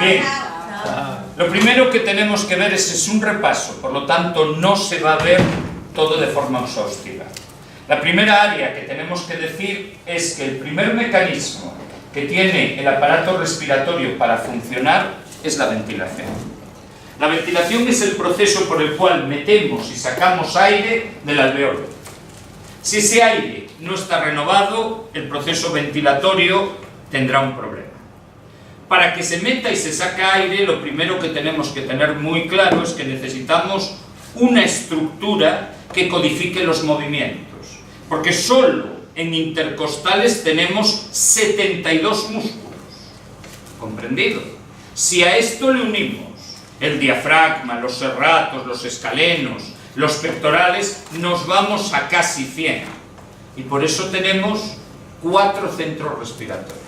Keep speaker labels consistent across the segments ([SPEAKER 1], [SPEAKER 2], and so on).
[SPEAKER 1] Bien, lo primero que tenemos que ver es un repaso, por lo tanto no se va a ver todo de forma exhaustiva. La primera área que tenemos que decir es que el primer mecanismo que tiene el aparato respiratorio para funcionar es la ventilación. La ventilación es el proceso por el cual metemos y sacamos aire del alveolo. Si ese aire no está renovado, el proceso ventilatorio tendrá un problema. Para que se meta y se saque aire, lo primero que tenemos que tener muy claro es que necesitamos una estructura que codifique los movimientos. Porque solo en intercostales tenemos 72 músculos. ¿Comprendido? Si a esto le unimos el diafragma, los serratos, los escalenos, los pectorales, nos vamos a casi 100. Y por eso tenemos 4 centros respiratorios.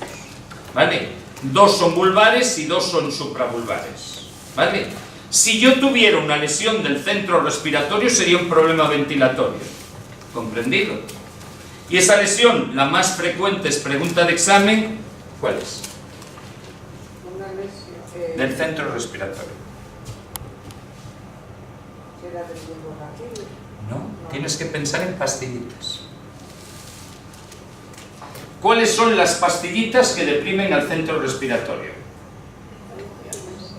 [SPEAKER 1] ¿Vale? 2 son vulvares y 2 son supravulvares. ¿Vale? Si yo tuviera una lesión del centro respiratorio, sería un problema ventilatorio. ¿Comprendido? Y esa lesión, la más frecuente es pregunta de examen, ¿cuál es?
[SPEAKER 2] Una lesión
[SPEAKER 1] del centro respiratorio.
[SPEAKER 2] ¿Será del laboratorio?
[SPEAKER 1] No, tienes que pensar en pastillitas. ¿Cuáles son las pastillitas que deprimen al centro respiratorio?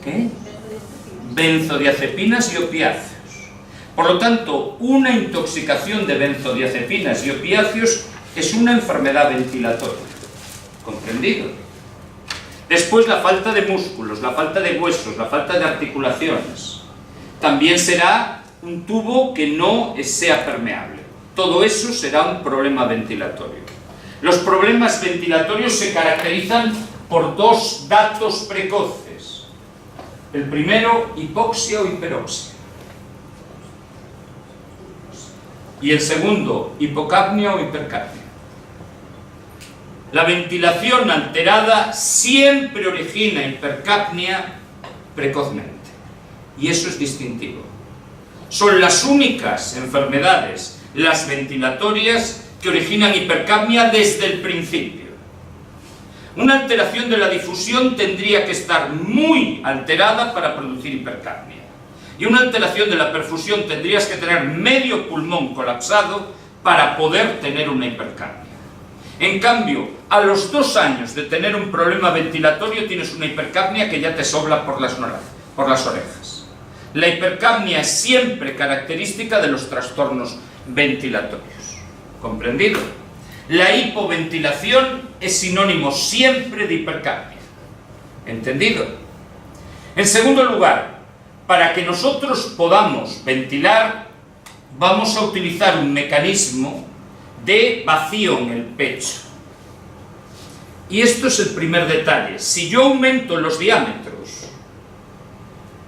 [SPEAKER 1] ¿Qué? Benzodiazepinas y opiáceos. Por lo tanto, una intoxicación de benzodiazepinas y opiáceos es una enfermedad ventilatoria. ¿Comprendido? Después, la falta de músculos, la falta de huesos, la falta de articulaciones. También será un tubo que no sea permeable. Todo eso será un problema ventilatorio. Los problemas ventilatorios se caracterizan por 2 datos precoces. El primero, hipoxia o hiperoxia. Y el segundo, hipocapnia o hipercapnia. La ventilación alterada siempre origina hipercapnia precozmente. Y eso es distintivo. Son las únicas enfermedades, las ventilatorias, que originan hipercapnia desde el principio. Una alteración de la difusión tendría que estar muy alterada para producir hipercapnia. Y una alteración de la perfusión tendrías que tener medio pulmón colapsado para poder tener una hipercapnia. En cambio, a los 2 años de tener un problema ventilatorio tienes una hipercapnia que ya te sobra por las orejas. La hipercapnia es siempre característica de los trastornos ventilatorios. ¿Comprendido? La hipoventilación es sinónimo siempre de hipercapnia. ¿Entendido? En segundo lugar, para que nosotros podamos ventilar, vamos a utilizar un mecanismo de vacío en el pecho. Y esto es el primer detalle. Si yo aumento los diámetros,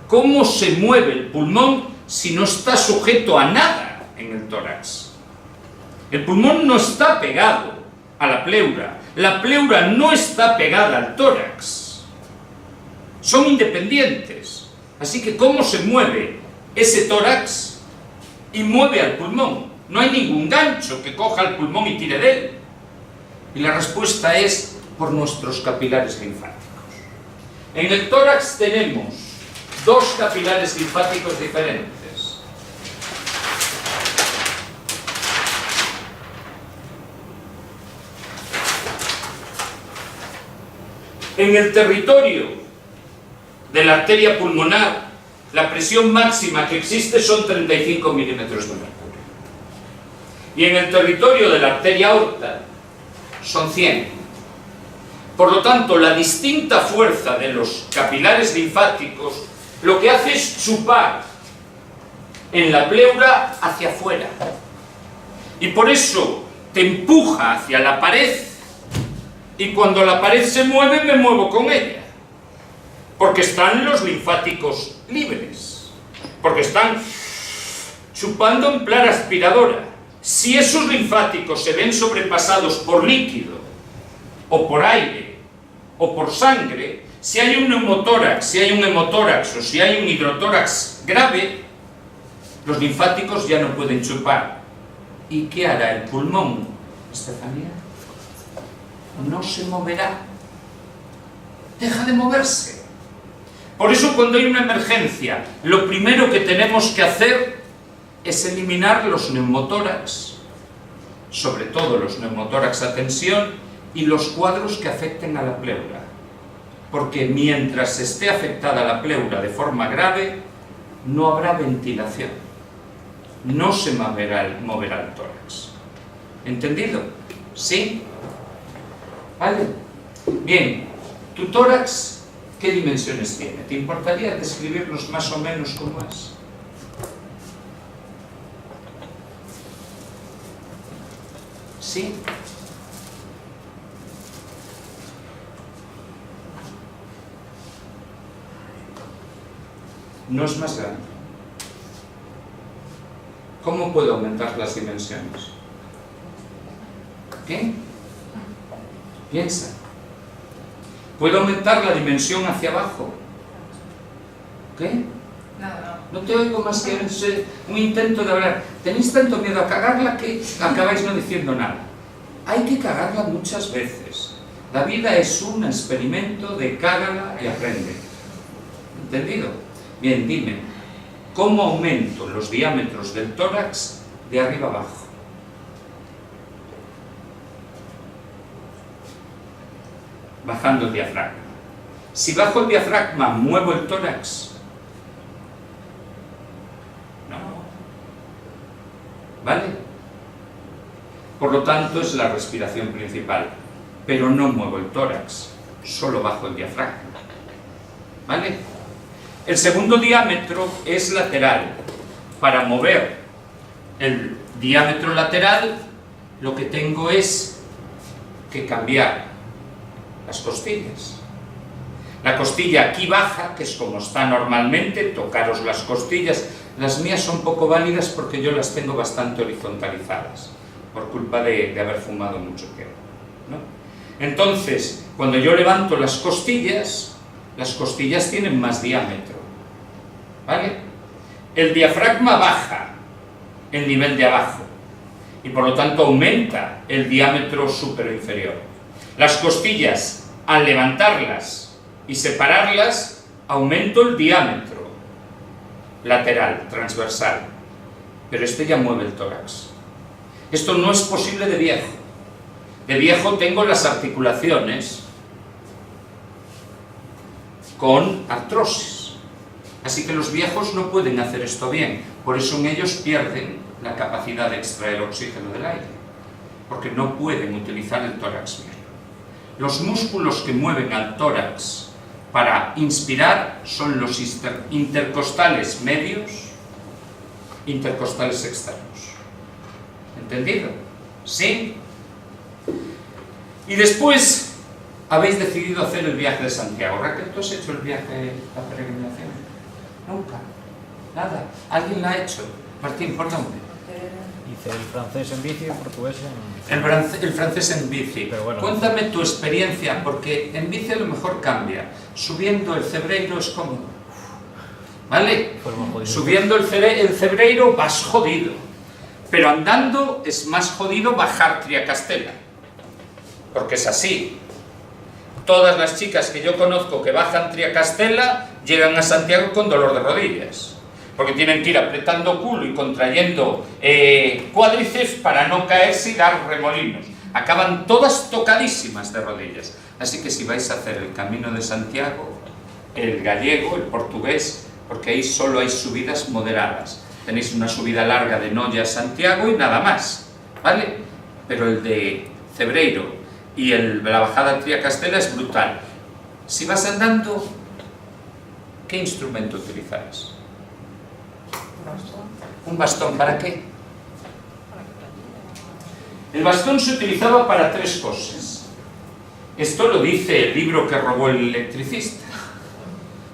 [SPEAKER 1] ¿cómo se mueve el pulmón si no está sujeto a nada en el tórax? El pulmón no está pegado a la pleura no está pegada al tórax. Son independientes. Así que ¿cómo se mueve ese tórax y mueve al pulmón? No hay ningún gancho que coja el pulmón y tire de él. Y la respuesta es por nuestros capilares linfáticos. En el tórax tenemos 2 capilares linfáticos diferentes. En el territorio de la arteria pulmonar, la presión máxima que existe son 35 milímetros de mercurio. Y en el territorio de la arteria aorta son 100. Por lo tanto, la distinta fuerza de los capilares linfáticos lo que hace es chupar en la pleura hacia afuera. Y por eso te empuja hacia la pared, y cuando la pared se mueve, me muevo con ella. Porque están los linfáticos libres. Porque están chupando en plan aspiradora. Si esos linfáticos se ven sobrepasados por líquido, o por aire, o por sangre, si hay un neumotórax, o si hay un hidrotórax grave, los linfáticos ya no pueden chupar. ¿Y qué hará el pulmón, Estefanía? No se moverá. Deja de moverse. Por eso cuando hay una emergencia, lo primero que tenemos que hacer es eliminar los neumotórax, sobre todo los neumotórax a tensión y los cuadros que afecten a la pleura. Porque mientras esté afectada la pleura de forma grave, no habrá ventilación, no se moverá el tórax. ¿Entendido? ¿Sí? ¿Vale? Bien, tu tórax, ¿qué dimensiones tiene? ¿Te importaría describirnos más o menos cómo es? ¿Sí? No es más grande. ¿Cómo puedo aumentar las dimensiones? ¿Qué? Piensa. ¿Puedo aumentar la dimensión hacia abajo? ¿Qué? No te oigo más que un intento de hablar. Tenéis tanto miedo a cagarla que acabáis no diciendo nada. Hay que cagarla muchas veces. La vida es un experimento de cágala y aprende. ¿Entendido? Bien, dime, ¿cómo aumento los diámetros del tórax de arriba abajo? Bajando el diafragma. Si bajo el diafragma, ¿muevo el tórax? No. ¿Vale? Por lo tanto, es la respiración principal. Pero no muevo el tórax, solo bajo el diafragma. ¿Vale? El segundo diámetro es lateral. Para mover el diámetro lateral, lo que tengo es que cambiar las costillas. La costilla aquí baja, que es como está normalmente, tocaros las costillas. Las mías son poco válidas porque yo las tengo bastante horizontalizadas, por culpa de haber fumado mucho tiempo, ¿no? Entonces, cuando yo levanto las costillas tienen más diámetro, ¿vale? El diafragma baja el nivel de abajo y por lo tanto aumenta el diámetro superinferior. Las costillas, al levantarlas y separarlas, aumento el diámetro lateral, transversal, pero este ya mueve el tórax. Esto no es posible de viejo. De viejo tengo las articulaciones con artrosis, así que los viejos no pueden hacer esto bien, por eso en ellos pierden la capacidad de extraer oxígeno del aire, porque no pueden utilizar el tórax bien. Los músculos que mueven al tórax para inspirar son los intercostales medios, intercostales externos. ¿Entendido? ¿Sí? Y después habéis decidido hacer el viaje de Santiago. Raquel, ¿tú has hecho el viaje, la peregrinación? Nunca. Nada. ¿Alguien la ha hecho? Martín, ¿por dónde?
[SPEAKER 3] Hice el francés en bici y el portugués en...
[SPEAKER 1] El francés en bici.
[SPEAKER 3] Pero bueno,
[SPEAKER 1] cuéntame tu experiencia, porque en bici a lo mejor cambia. Subiendo el Cebreiro es cómodo, ¿vale? Subiendo el Cebreiro vas jodido, pero andando es más jodido bajar Triacastela, porque es así. Todas las chicas que yo conozco que bajan Triacastela llegan a Santiago con dolor de rodillas, porque tienen que ir apretando culo y contrayendo cuádriceps para no caerse y dar remolinos. Acaban todas tocadísimas de rodillas. Así que si vais a hacer el Camino de Santiago, el gallego, el portugués, porque ahí solo hay subidas moderadas. Tenéis una subida larga de Noia a Santiago y nada más, ¿vale? Pero el de Cebreiro y la bajada de Triacastela es brutal. Si vas andando, ¿qué instrumento utilizáis? ¿Un bastón para qué? El bastón se utilizaba para tres cosas. Esto lo dice el libro que robó el electricista.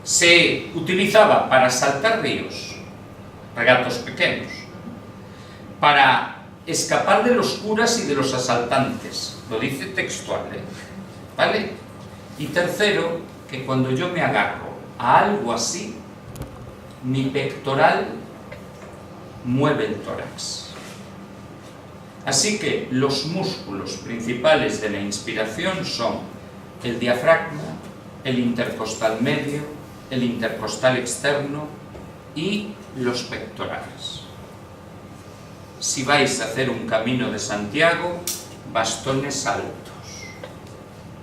[SPEAKER 1] Se utilizaba para saltar ríos, regatos pequeños, para escapar de los curas y de los asaltantes, lo dice textual, ¿vale? Y tercero, que cuando yo me agarro a algo así, mi pectoral mueve el tórax. Así que los músculos principales de la inspiración son el diafragma, el intercostal medio el intercostal externo y los pectorales. Si vais a hacer un camino de Santiago, bastones altos.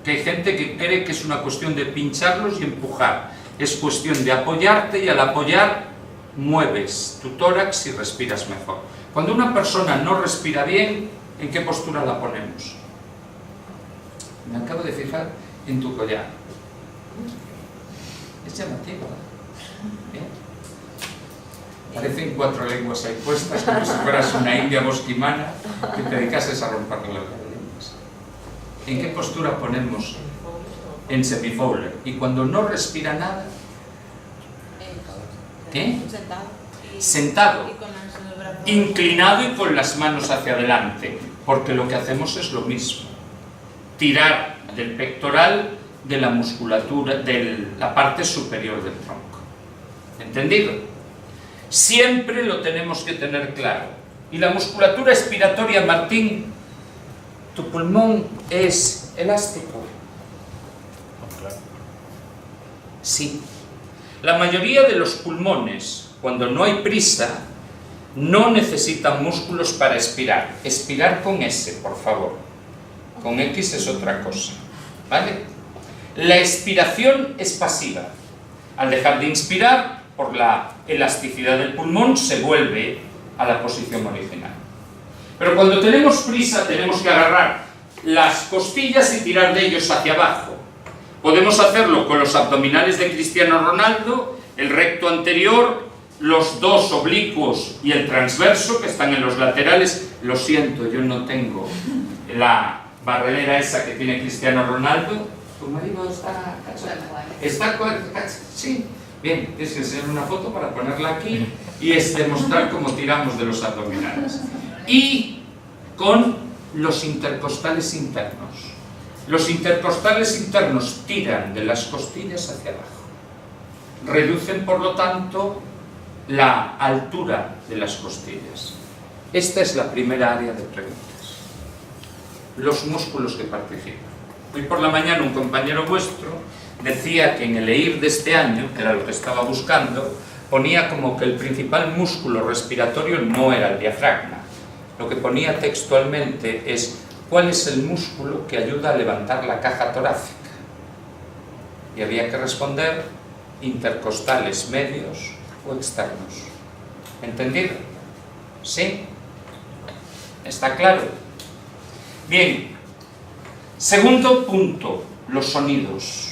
[SPEAKER 1] Que hay gente que cree que es una cuestión de pincharlos y empujar. Es cuestión de apoyarte, y al apoyar mueves tu tórax y respiras mejor. Cuando una persona no respira bien, ¿en qué postura la ponemos? Me acabo de fijar en tu collar. Es llamativo, ¿eh? Parecen 4 lenguas ahí puestas, como si fueras una india bosquimana que te dedicases a romperle las lenguas. ¿En qué postura ponemos? En semifowler. Y cuando no respira nada, ¿qué? Sentado, inclinado y con las manos hacia adelante, porque lo que hacemos es lo mismo: tirar del pectoral, de la musculatura, de la parte superior del tronco. ¿Entendido? Siempre lo tenemos que tener claro. Y la musculatura expiratoria, Martín, tu pulmón es elástico. Sí. La mayoría de los pulmones, cuando no hay prisa, no necesitan músculos para expirar. Expirar con S, por favor. Con X es otra cosa. ¿Vale? La expiración es pasiva. Al dejar de inspirar, por la elasticidad del pulmón, se vuelve a la posición original. Pero cuando tenemos prisa, tenemos que agarrar las costillas y tirar de ellos hacia abajo. Podemos hacerlo con los abdominales de Cristiano Ronaldo, el recto anterior, los dos oblicuos y el transverso, que están en los laterales. Lo siento, yo no tengo la barredera esa que tiene Cristiano Ronaldo. ¿Tu marido está cachondo? ¿Está cachondo? Sí. Bien, tienes que enseñar una foto para ponerla aquí y es demostrar cómo tiramos de los abdominales. Y con los intercostales internos. Los intercostales internos tiran de las costillas hacia abajo. Reducen, por lo tanto, la altura de las costillas. Esta es la primera área de preguntas. Los músculos que participan. Hoy por la mañana un compañero vuestro decía que en el EIR de este año, que era lo que estaba buscando, ponía como que el principal músculo respiratorio no era el diafragma. Lo que ponía textualmente es: ¿cuál es el músculo que ayuda a levantar la caja torácica? Y había que responder: intercostales medios o externos. ¿Entendido? ¿Sí? ¿Está claro? Bien. Segundo punto, los sonidos.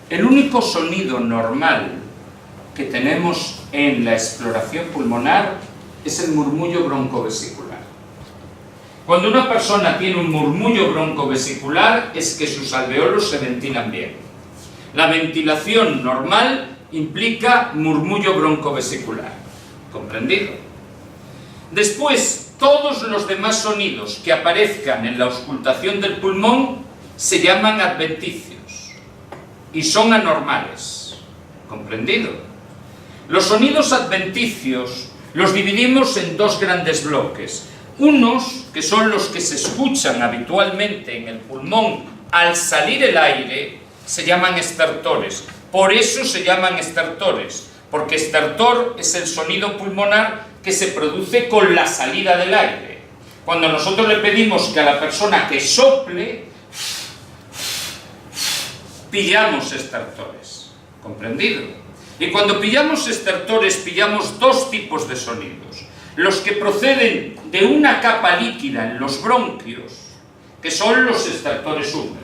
[SPEAKER 1] El único sonido normal que tenemos en la exploración pulmonar es el murmullo broncovesicular. Cuando una persona tiene un murmullo broncovesicular es que sus alveolos se ventilan bien. La ventilación normal implica murmullo broncovesicular. ¿Comprendido? Después, todos los demás sonidos que aparezcan en la auscultación del pulmón se llaman adventicios y son anormales. ¿Comprendido? Los sonidos adventicios los dividimos en dos grandes bloques. Unos, que son los que se escuchan habitualmente en el pulmón al salir el aire, se llaman estertores. Por eso se llaman estertores, porque estertor es el sonido pulmonar que se produce con la salida del aire. Cuando nosotros le pedimos que a la persona que sople, pillamos estertores. ¿Comprendido? Y cuando pillamos estertores, pillamos dos tipos de sonidos. Los que proceden de una capa líquida en los bronquios, que son los estertores húmedos.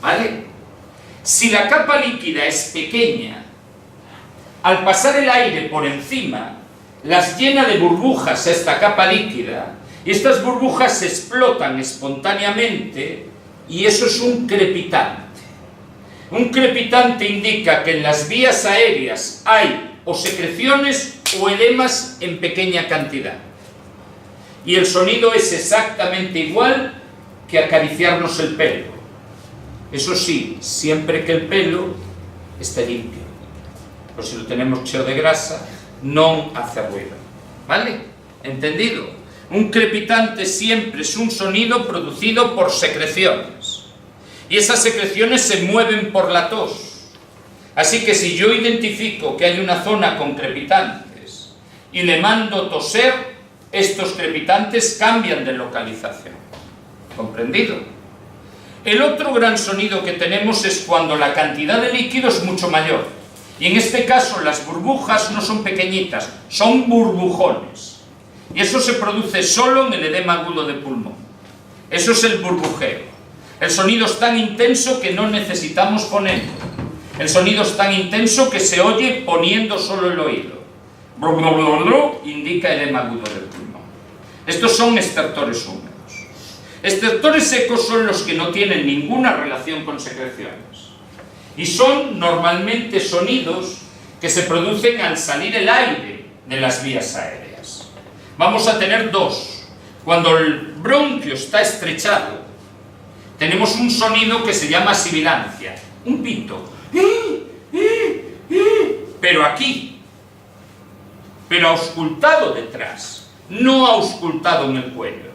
[SPEAKER 1] ¿Vale? Si la capa líquida es pequeña, al pasar el aire por encima, las llena de burbujas esta capa líquida, y estas burbujas se explotan espontáneamente, y eso es un crepitante. Un crepitante indica que en las vías aéreas hay o secreciones o edemas en pequeña cantidad. Y el sonido es exactamente igual que acariciarnos el pelo. Eso sí, siempre que el pelo esté limpio. Pero si lo tenemos cheo de grasa, non hace ruido. ¿Vale? ¿Entendido? Un crepitante siempre es un sonido producido por secreciones. Y esas secreciones se mueven por la tos. Así que si yo identifico que hay una zona con crepitantes y le mando toser, estos crepitantes cambian de localización. ¿Comprendido? El otro gran sonido que tenemos es cuando la cantidad de líquido es mucho mayor. Y en este caso las burbujas no son pequeñitas, son burbujones. Y eso se produce solo en el edema agudo de pulmón. Eso es el burbujeo. El sonido es tan intenso que no necesitamos ponerlo. El sonido es tan intenso que se oye poniendo solo el oído. Indica edema agudo del pulmón. Estos son estertores húmedos. Estertores secos son los que no tienen ninguna relación con secreciones. Y son normalmente sonidos que se producen al salir el aire de las vías aéreas. Vamos a tener dos. Cuando el bronquio está estrechado, tenemos un sonido que se llama sibilancia, un pito. Pero aquí, pero auscultado detrás, no auscultado en el cuello.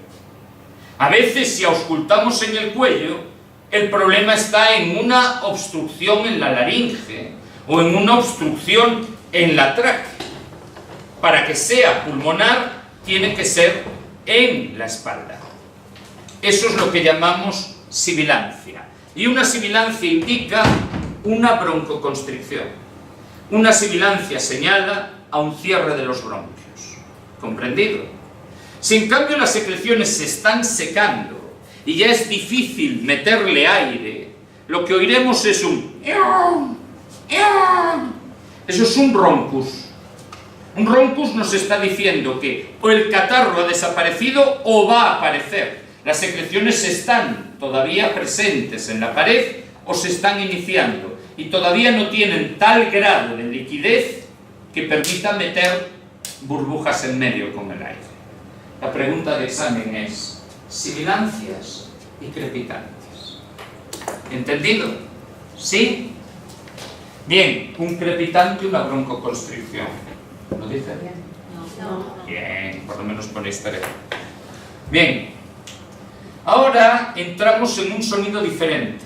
[SPEAKER 1] A veces, si auscultamos en el cuello, el problema está en una obstrucción en la laringe o en una obstrucción en la tráquea. Para que sea pulmonar, tiene que ser en la espalda. Eso es lo que llamamos sibilancia. Y una sibilancia indica una broncoconstricción. Una sibilancia señala a un cierre de los bronquios. ¿Comprendido? Si en cambio las secreciones se están secando y ya es difícil meterle aire, lo que oiremos es un... Eso es un roncus. Un roncus nos está diciendo que o el catarro ha desaparecido o va a aparecer. Las secreciones están todavía presentes en la pared o se están iniciando y todavía no tienen tal grado de liquidez que permita meter burbujas en medio con el aire. La pregunta de examen es sibilancias y crepitantes. ¿Entendido? ¿Sí? Bien, un crepitante, una broncoconstricción. ¿Lo dice?
[SPEAKER 4] No.
[SPEAKER 1] Bien, por lo menos ponéis tarea. Bien, ahora entramos en un sonido diferente.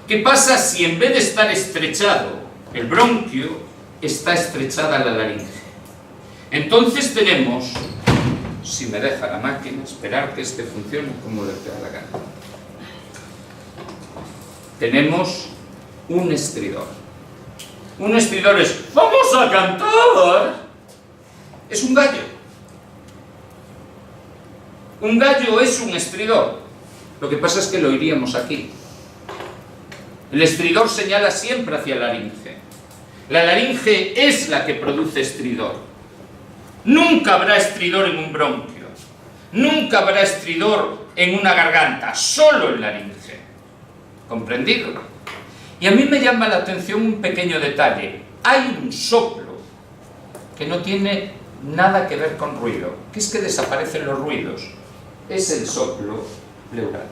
[SPEAKER 1] ¿Qué pasa si en vez de estar estrechado el bronquio, está estrechada la laringe? Entonces tenemos, si me deja la máquina, esperar que este funcione como le da la gana. Tenemos un estridor. Un estridor es, ¡vamos a cantar! Es un gallo. Un gallo es un estridor. Lo que pasa es que lo oiríamos aquí. El estridor señala siempre hacia la laringe. La laringe es la que produce estridor. Nunca habrá estridor en un bronquio. Nunca habrá estridor en una garganta, solo en la laringe. ¿Comprendido? Y a mí me llama la atención un pequeño detalle. Hay un soplo que no tiene nada que ver con ruido, que es que desaparecen los ruidos. Es el soplo pleural.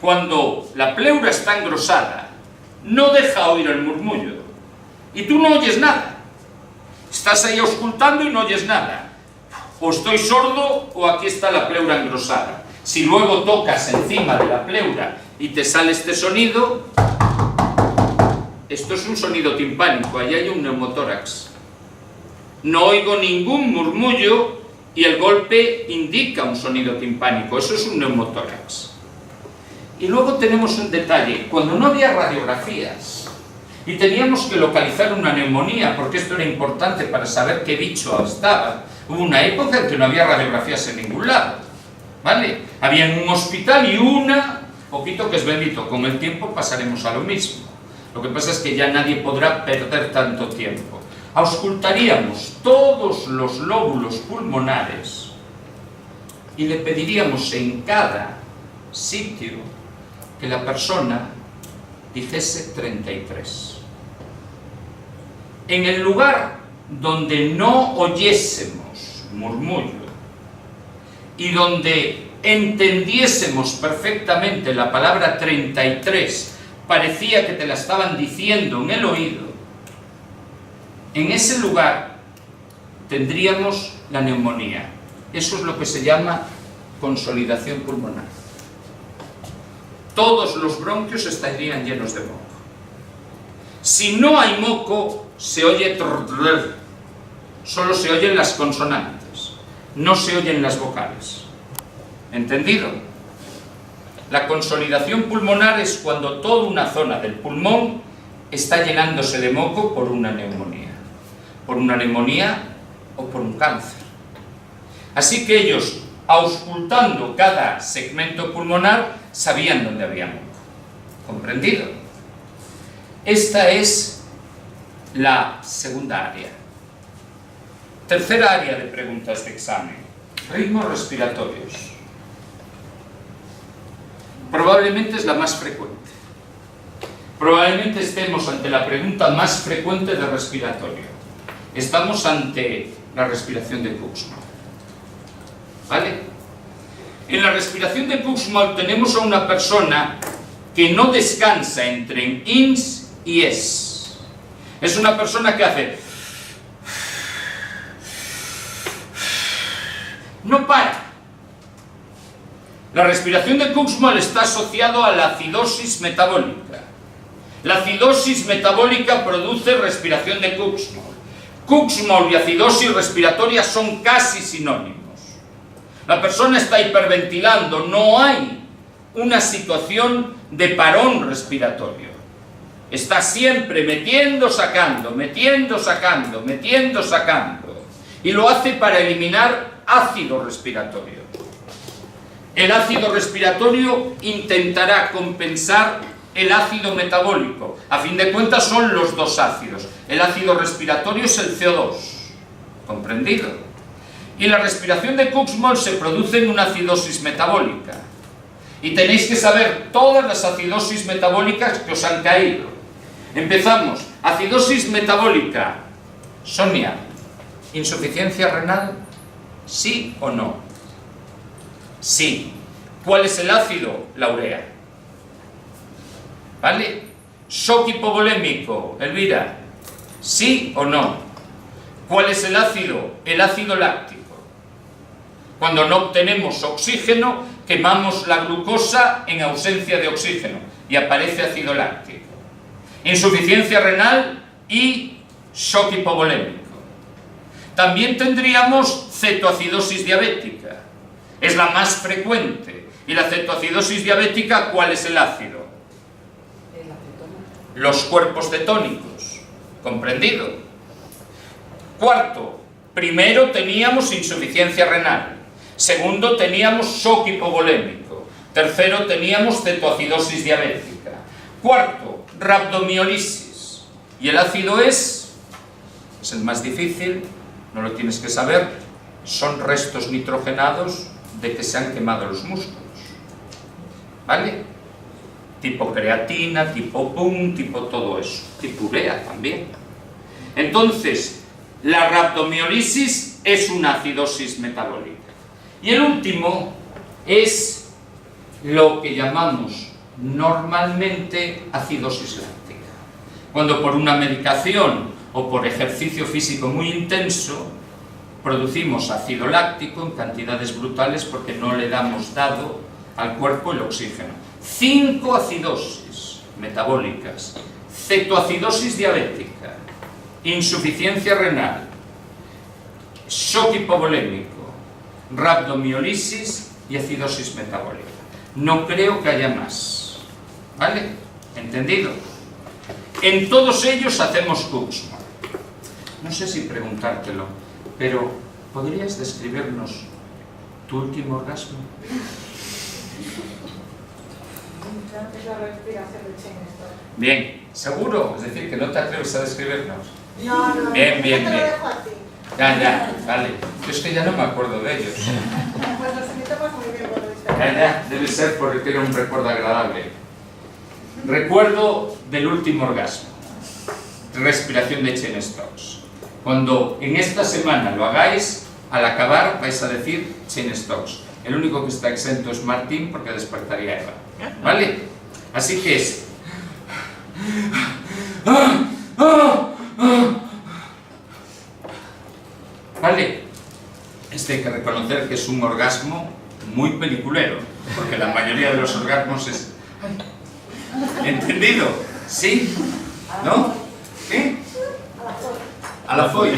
[SPEAKER 1] Cuando la pleura está engrosada, no deja oír el murmullo. Y tú no oyes nada. Estás ahí auscultando y no oyes nada. O estoy sordo o aquí está la pleura engrosada. Si luego tocas encima de la pleura y te sale este sonido, esto es un sonido timpánico, ahí hay un neumotórax. No oigo ningún murmullo y el golpe indica un sonido timpánico, eso es un neumotórax. Y luego tenemos un detalle, cuando no había radiografías y teníamos que localizar una neumonía, porque esto era importante para saber qué bicho estaba, hubo una época en que no había radiografías en ningún lado, ¿vale? Había en un hospital y una, poquito que es bendito, con el tiempo pasaremos a lo mismo. Lo que pasa es que ya nadie podrá perder tanto tiempo. Auscultaríamos todos los lóbulos pulmonares y le pediríamos en cada sitio que la persona dijese 33. En el lugar donde no oyésemos murmullo y donde entendiésemos perfectamente la palabra 33, parecía que te la estaban diciendo en el oído, En ese lugar tendríamos la neumonía. Eso es lo que se llama consolidación pulmonar. Todos los bronquios estarían llenos de moco. Si no hay moco, se oye trrr, solo se oyen las consonantes, no se oyen las vocales. ¿Entendido? La consolidación pulmonar es cuando toda una zona del pulmón está llenándose de moco por una neumonía. Por una neumonía o por un cáncer. Así que ellos, auscultando cada segmento pulmonar, sabían dónde había moco. ¿Comprendido? Esta es la segunda área. Tercera área de preguntas de examen. Ritmos respiratorios. Probablemente es la más frecuente. Probablemente estemos ante la pregunta más frecuente de respiratorio. Estamos ante la respiración de Kussmaul. ¿Vale? En la respiración de Kussmaul tenemos a una persona que no descansa entre ins y es. Es una persona que hace... no para. La respiración de Kussmaul está asociado a la acidosis metabólica. La acidosis metabólica produce respiración de Kussmaul. Kussmaul y acidosis respiratoria son casi sinónimos. La persona está hiperventilando, no hay una situación de parón respiratorio. Está siempre metiendo, sacando, metiendo, sacando, metiendo, sacando. Y lo hace para eliminar ácido respiratorio. El ácido respiratorio intentará compensar el ácido metabólico. A fin de cuentas son los dos ácidos. El ácido respiratorio es el CO2. ¿Comprendido? Y la respiración de Kussmaul se produce en una acidosis metabólica. Y tenéis que saber todas las acidosis metabólicas que os han caído. Empezamos. Acidosis metabólica. Sonia, ¿insuficiencia renal? ¿Sí o no? Sí. ¿Cuál es el ácido? La urea. ¿Vale? Shock hipovolémico. Elvira, ¿sí o no? ¿Cuál es el ácido? El ácido láctico. Cuando no obtenemos oxígeno, quemamos la glucosa en ausencia de oxígeno y aparece ácido láctico. Insuficiencia renal y shock hipovolémico. También tendríamos cetoacidosis diabética. Es la más frecuente. ¿Y la cetoacidosis diabética cuál es el ácido?
[SPEAKER 2] El acetona.
[SPEAKER 1] Los cuerpos cetónicos. ¿Comprendido? Cuarto, primero teníamos insuficiencia renal. Segundo, teníamos shock hipovolémico. Tercero, teníamos cetoacidosis diabética. Cuarto, rhabdomiolisis. Y el ácido es el más difícil, no lo tienes que saber, son restos nitrogenados de que se han quemado los músculos. ¿Vale? Tipo creatina, tipo PUM, tipo todo eso. Tipo urea también. Entonces, la rhabdomiolisis es una acidosis metabólica. Y el último es lo que llamamos normalmente acidosis láctica. Cuando por una medicación o por ejercicio físico muy intenso producimos ácido láctico en cantidades brutales porque no le damos dado al cuerpo el oxígeno. 5 acidosis metabólicas: cetoacidosis diabética, insuficiencia renal, shock hipovolémico, rhabdomiolisis y acidosis metabólica. No creo que haya más. ¿Vale? ¿Entendido? En todos ellos hacemos Kussmaul. No sé si preguntártelo, pero ¿podrías describirnos tu último orgasmo?
[SPEAKER 2] Es la respiración de Chainestorm.
[SPEAKER 1] Bien, ¿seguro? Es decir, que no te atreves a describirnos.
[SPEAKER 2] No.
[SPEAKER 1] Bien, bien,
[SPEAKER 2] Te lo
[SPEAKER 1] bien.
[SPEAKER 2] dejo a ti.
[SPEAKER 1] Ya, vale. Yo es que ya no me acuerdo de ellos.
[SPEAKER 2] Pues nos sintamos muy bien con esto.
[SPEAKER 1] Ya, debe ser porque era un recuerdo agradable. Recuerdo del último orgasmo. Respiración de Cheyne-Stokes. Cuando en esta semana lo hagáis, al acabar vais a decir Cheyne-Stokes. El único que está exento es Martín porque despertaría Eva. ¿Vale? Así que es... reconocer que es un orgasmo muy peliculero, porque la mayoría de los orgasmos es... ¿Entendido? ¿Sí? ¿No? ¿Qué? A la folla.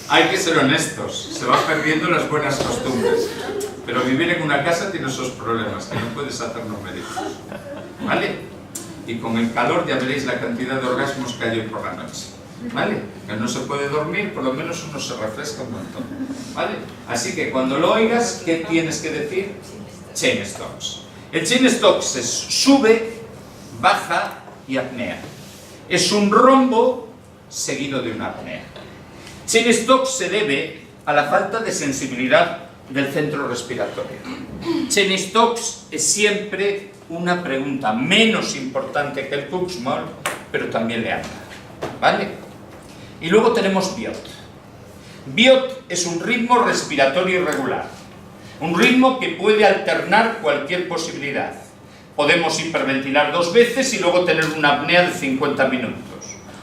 [SPEAKER 1] Hay que ser honestos, se van perdiendo las buenas costumbres. Pero vivir en una casa tiene esos problemas, que no puedes hacernos médicos. ¿Vale? Y con el calor ya veréis la cantidad de orgasmos que hay hoy por la noche. ¿Vale? Que no se puede dormir, por lo menos uno se refresca un montón. ¿Vale? Así que cuando lo oigas, ¿qué tienes que decir? Chain Stokes. El Chain Stokes es sube, baja y apnea. Es un rombo seguido de una apnea. Chain Stokes se debe a la falta de sensibilidad del centro respiratorio. Chain Stokes es siempre una pregunta menos importante que el Kuxmal, pero también le anda. ¿Vale? Y luego tenemos Biot. Biot es un ritmo respiratorio irregular. Un ritmo que puede alternar cualquier posibilidad. Podemos hiperventilar 2 veces y luego tener una apnea de 50 minutos.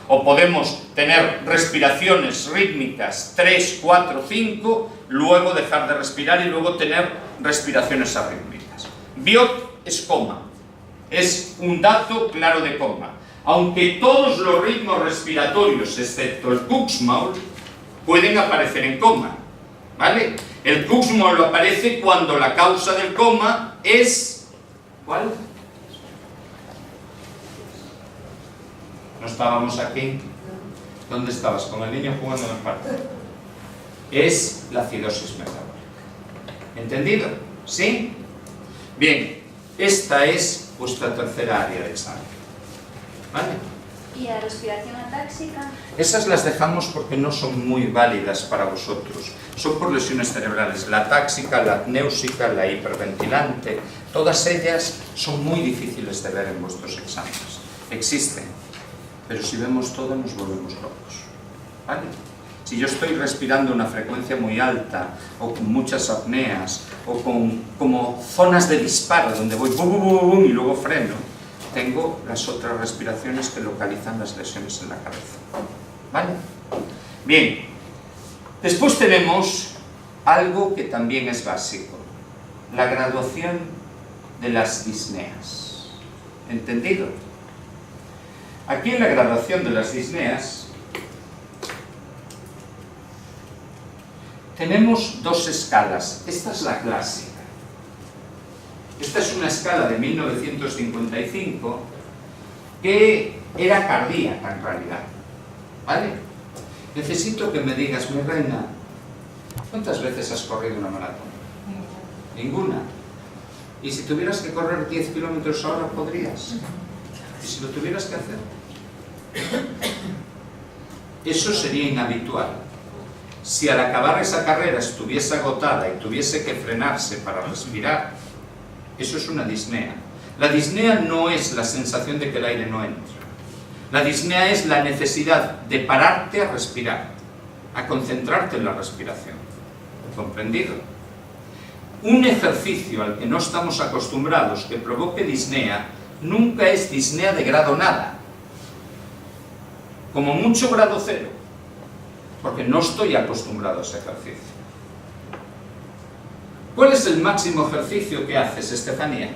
[SPEAKER 1] O podemos tener respiraciones rítmicas 3, 4, 5, luego dejar de respirar y luego tener respiraciones arrítmicas. Biot es coma. Es un dato claro de coma. Aunque todos los ritmos respiratorios, excepto el Kuxmal, pueden aparecer en coma. ¿Vale? El Kuxmal aparece cuando la causa del coma es... ¿Cuál? ¿No estábamos aquí? ¿Dónde estabas? Con el niño jugando en el parque. Es la acidosis metabólica. ¿Entendido? ¿Sí? Bien, esta es vuestra tercera área de examen. ¿Vale?
[SPEAKER 4] ¿Y la respiración atáxica?
[SPEAKER 1] Esas las dejamos porque no son muy válidas para vosotros. Son por lesiones cerebrales. La atáxica, la apnéusica, la hiperventilante, todas ellas son muy difíciles de ver en vuestros exámenes. Existen, pero si vemos todo nos volvemos locos. ¿Vale? Si yo estoy respirando a una frecuencia muy alta, o con muchas apneas, o con como zonas de disparo donde voy bum, bum, bum, bum, y luego freno, tengo las otras respiraciones que localizan las lesiones en la cabeza. ¿Vale? Bien. Después tenemos algo que también es básico. La graduación de las disneas. ¿Entendido? Aquí en la graduación de las disneas tenemos 2 escalas. Esta es la clásica. Esta es una escala de 1955 que era cardíaca en realidad. ¿Vale? Necesito que me digas, mi reina, ¿cuántas veces has corrido una maratón? Ninguna. ¿Y si tuvieras que correr 10 kilómetros ahora podrías? ¿Y si lo tuvieras que hacer? Eso sería inhabitual. Si al acabar esa carrera estuviese agotada y tuviese que frenarse para respirar, eso es una disnea. La disnea no es la sensación de que el aire no entra. La disnea es la necesidad de pararte a respirar, a concentrarte en la respiración. ¿Comprendido? Un ejercicio al que no estamos acostumbrados que provoque disnea nunca es disnea de grado nada. Como mucho grado 0, porque no estoy acostumbrado a ese ejercicio. ¿Cuál es el máximo ejercicio que haces, Estefanía?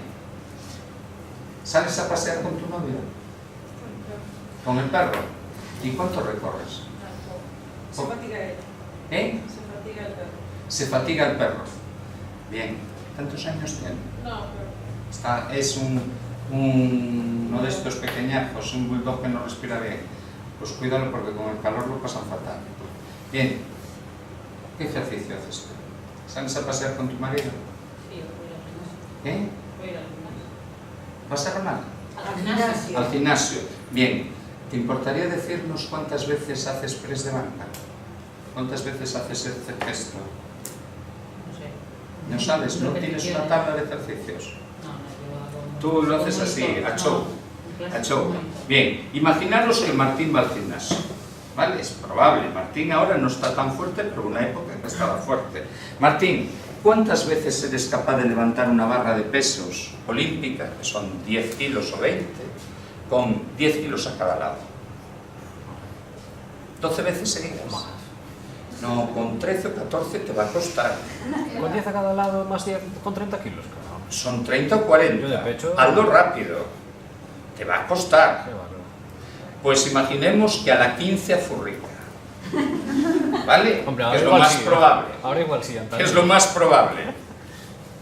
[SPEAKER 1] ¿Sales a pasear con tu novio? ¿Con el perro? ¿Y cuánto recorres?
[SPEAKER 2] Se fatiga él.
[SPEAKER 1] ¿Eh?
[SPEAKER 2] Se fatiga el perro.
[SPEAKER 1] Se fatiga el perro. Bien. ¿Cuántos años tiene?
[SPEAKER 2] No, pero...
[SPEAKER 1] Es uno de estos pequeñajos, un bulldog que no respira bien. Pues cuídalo porque con el calor lo pasan fatal. Bien. ¿Qué ejercicio haces tú? ¿Sales a pasear con tu marido?
[SPEAKER 2] Sí, voy al gimnasio.
[SPEAKER 1] ¿Eh?
[SPEAKER 2] Voy al gimnasio.
[SPEAKER 1] ¿Vas a Ronald?
[SPEAKER 2] Al gimnasio.
[SPEAKER 1] Al gimnasio. Bien. ¿Te importaría decirnos cuántas veces haces press de banca? ¿Cuántas veces haces este gesto?
[SPEAKER 2] No sé.
[SPEAKER 1] ¿No sabes? ¿No tienes una tabla de ejercicios? Tú lo haces así, a show. A show. Bien. Imaginaros que Martín va al gimnasio. ¿Vale? Es probable. Martín ahora no está tan fuerte, pero una época que estaba fuerte. Martín, ¿cuántas veces eres capaz de levantar una barra de pesos olímpica, que son 10 kilos o 20, con 10 kilos a cada lado? 12 veces seguidas. No, con 13 o 14 te va a costar.
[SPEAKER 3] Con 10 a cada lado, más 10 con 30 kilos, cabrón.
[SPEAKER 1] Son 30 o
[SPEAKER 3] Yo
[SPEAKER 1] 40.
[SPEAKER 3] de pecho-
[SPEAKER 1] Hazlo rápido. Te va a costar.
[SPEAKER 3] Qué bárbaro.
[SPEAKER 1] Pues imaginemos que a la 15 afurrica. ¿Vale?
[SPEAKER 3] Hombre,
[SPEAKER 1] Que
[SPEAKER 3] ahora
[SPEAKER 1] es lo
[SPEAKER 3] igual
[SPEAKER 1] más
[SPEAKER 3] sí, ¿eh?
[SPEAKER 1] probable.
[SPEAKER 3] Ahora igual sí,
[SPEAKER 1] Que
[SPEAKER 3] antaño.
[SPEAKER 1] es lo más probable.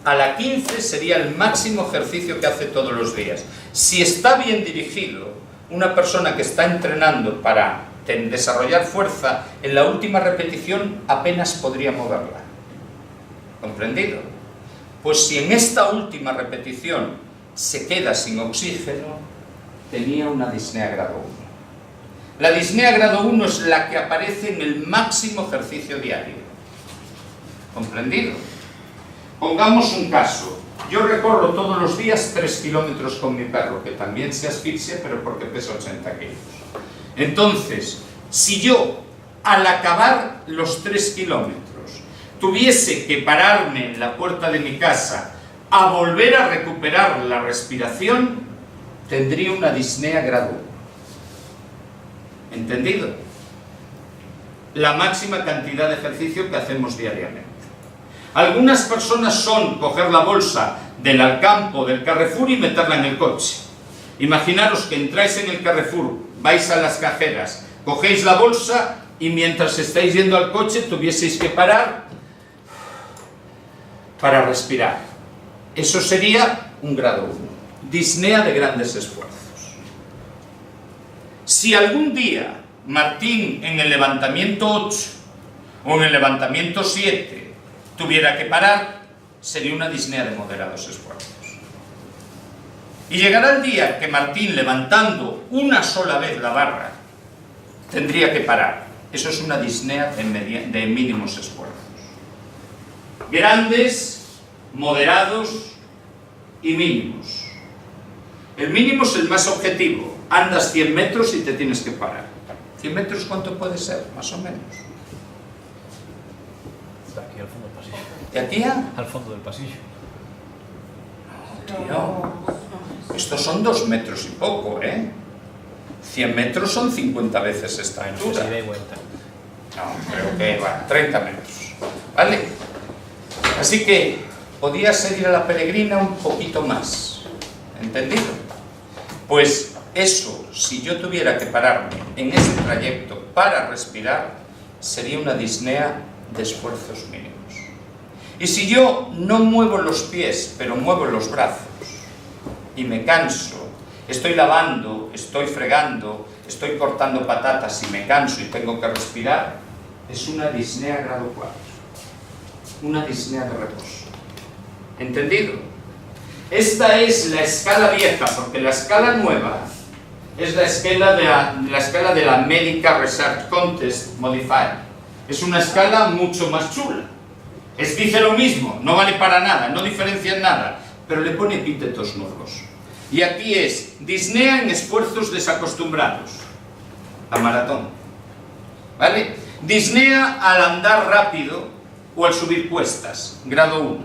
[SPEAKER 1] A la 15 sería el máximo ejercicio que hace todos los días. Si está bien dirigido, una persona que está entrenando para desarrollar fuerza, en la última repetición apenas podría moverla. ¿Comprendido? Pues si en esta última repetición se queda sin oxígeno, tenía una disnea grado 1. La disnea grado 1 es la que aparece en el máximo ejercicio diario. ¿Comprendido? Pongamos un caso. Yo recorro todos los días 3 kilómetros con mi perro, que también se asfixia, pero porque pesa 80 kilos. Entonces, si yo, al acabar los 3 kilómetros, tuviese que pararme en la puerta de mi casa a volver a recuperar la respiración, tendría una disnea grado 1. ¿Entendido? La máxima cantidad de ejercicio que hacemos diariamente. Algunas personas son coger la bolsa del Alcampo, del Carrefour y meterla en el coche. Imaginaros que entráis en el Carrefour, vais a las cajeras, cogéis la bolsa y mientras estáis yendo al coche tuvieseis que parar para respirar. Eso sería un grado 1. Disnea de grandes esfuerzos. Si algún día Martín en el levantamiento 8 o en el levantamiento 7 tuviera que parar, sería una disnea de moderados esfuerzos. Y llegará el día que Martín, levantando una sola vez la barra, tendría que parar. Eso es una disnea de mínimos esfuerzos. Grandes, moderados y mínimos. El mínimo es el más objetivo. Andas 100 metros y te tienes que parar. 100 metros, ¿cuánto puede ser? Más o menos.
[SPEAKER 3] Está aquí al fondo del pasillo.
[SPEAKER 1] ¿De aquí a?
[SPEAKER 3] Al fondo del pasillo.
[SPEAKER 1] Tío, estos son 2 metros y poco, ¿eh? 100 metros son 50 veces esta
[SPEAKER 3] Bueno,
[SPEAKER 1] altura.
[SPEAKER 3] ida y vuelta.
[SPEAKER 1] No, creo que va, 30 metros. ¿Vale? Así que podía seguir a la peregrina un poquito más. ¿Entendido? Pues eso, si yo tuviera que pararme en ese trayecto para respirar, sería una disnea de esfuerzos mínimos. Y si yo no muevo los pies, pero muevo los brazos, y me canso, estoy lavando, estoy fregando, estoy cortando patatas y me canso y tengo que respirar, es una disnea grado 4. Una disnea de reposo. ¿Entendido? Esta es la escala vieja, porque la escala nueva es la escala de la Medical Research Contest Modified. Es una escala mucho más chula. Dice lo mismo, no vale para nada, no diferencia en nada, pero le pone epítetos nuevos. Y aquí es disnea en esfuerzos desacostumbrados. La maratón. ¿Vale? Disnea al andar rápido o al subir cuestas. Grado 1.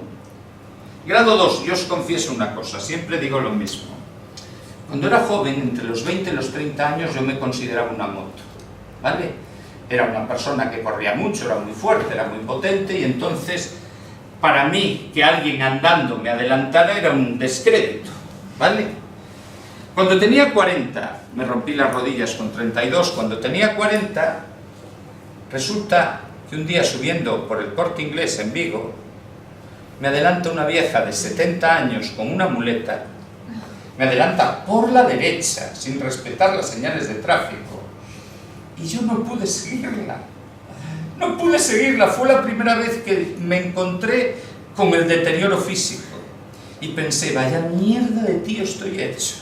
[SPEAKER 1] Grado 2, yo os confieso una cosa, siempre digo lo mismo. Cuando era joven, entre los 20 y los 30 años, yo me consideraba una moto. ¿Vale? Era una persona que corría mucho, era muy fuerte, era muy potente, y entonces, para mí, que alguien andando me adelantara era un descrédito. ¿Vale? Cuando tenía 40, me rompí las rodillas con 32, cuando tenía 40, resulta que un día subiendo por el Corte Inglés en Vigo, me adelanta una vieja de 70 años con una muleta, me adelanta por la derecha, sin respetar las señales de tráfico, y yo no pude seguirla. No pude seguirla, fue la primera vez que me encontré con el deterioro físico. Y pensé, vaya mierda de tío estoy hecho.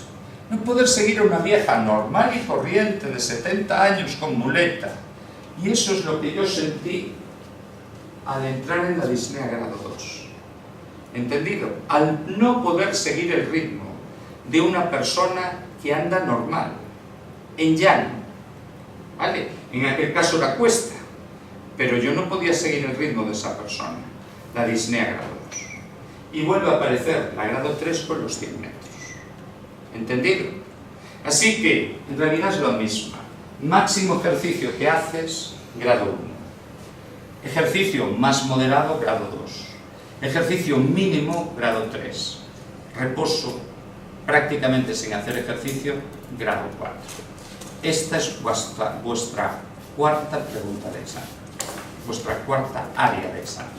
[SPEAKER 1] No poder seguir a una vieja normal y corriente de 70 años con muleta. Y eso es lo que yo sentí al entrar en la disnea grado 2. ¿Entendido? Al no poder seguir el ritmo de una persona que anda normal, en llano. ¿Vale? En aquel caso era cuesta, pero yo no podía seguir el ritmo de esa persona. La disnea grado 2. Y vuelve a aparecer la grado 3 con los 100 metros. ¿Entendido? Así que, en realidad es lo mismo. máximo ejercicio que haces, grado 1. Ejercicio más moderado, grado 2. Ejercicio mínimo, grado 3. Reposo prácticamente sin hacer ejercicio, grado 4. Esta es vuestra cuarta pregunta de examen, vuestra cuarta área de examen.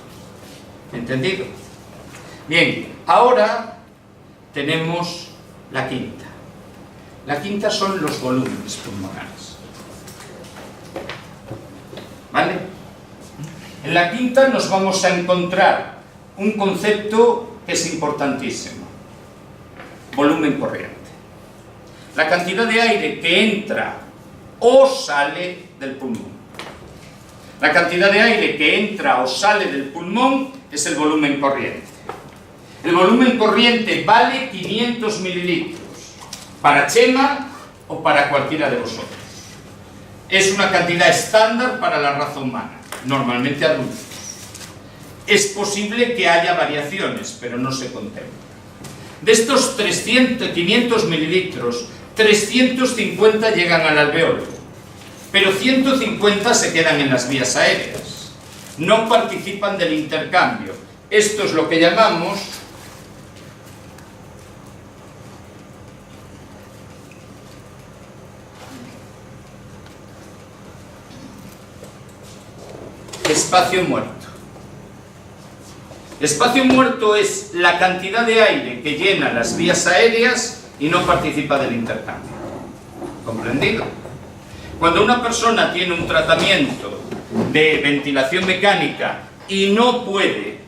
[SPEAKER 1] ¿Entendido? Bien, ahora tenemos la quinta. La quinta son los volúmenes pulmonares. ¿Vale? En la quinta nos vamos a encontrar un concepto que es importantísimo. Volumen corriente. La cantidad de aire que entra o sale del pulmón. La cantidad de aire que entra o sale del pulmón es el volumen corriente. El volumen corriente vale 500 mililitros para Chema o para cualquiera de vosotros. Es una cantidad estándar para la raza humana, normalmente adultos. Es posible que haya variaciones, pero no se contempla. De estos 500 mililitros, 350 llegan al alveolo, pero 150 se quedan en las vías aéreas. No participan del intercambio. Esto es lo que llamamos espacio muerto. Espacio muerto es la cantidad de aire que llena las vías aéreas y no participa del intercambio. ¿Comprendido? Cuando una persona tiene un tratamiento de ventilación mecánica y no puede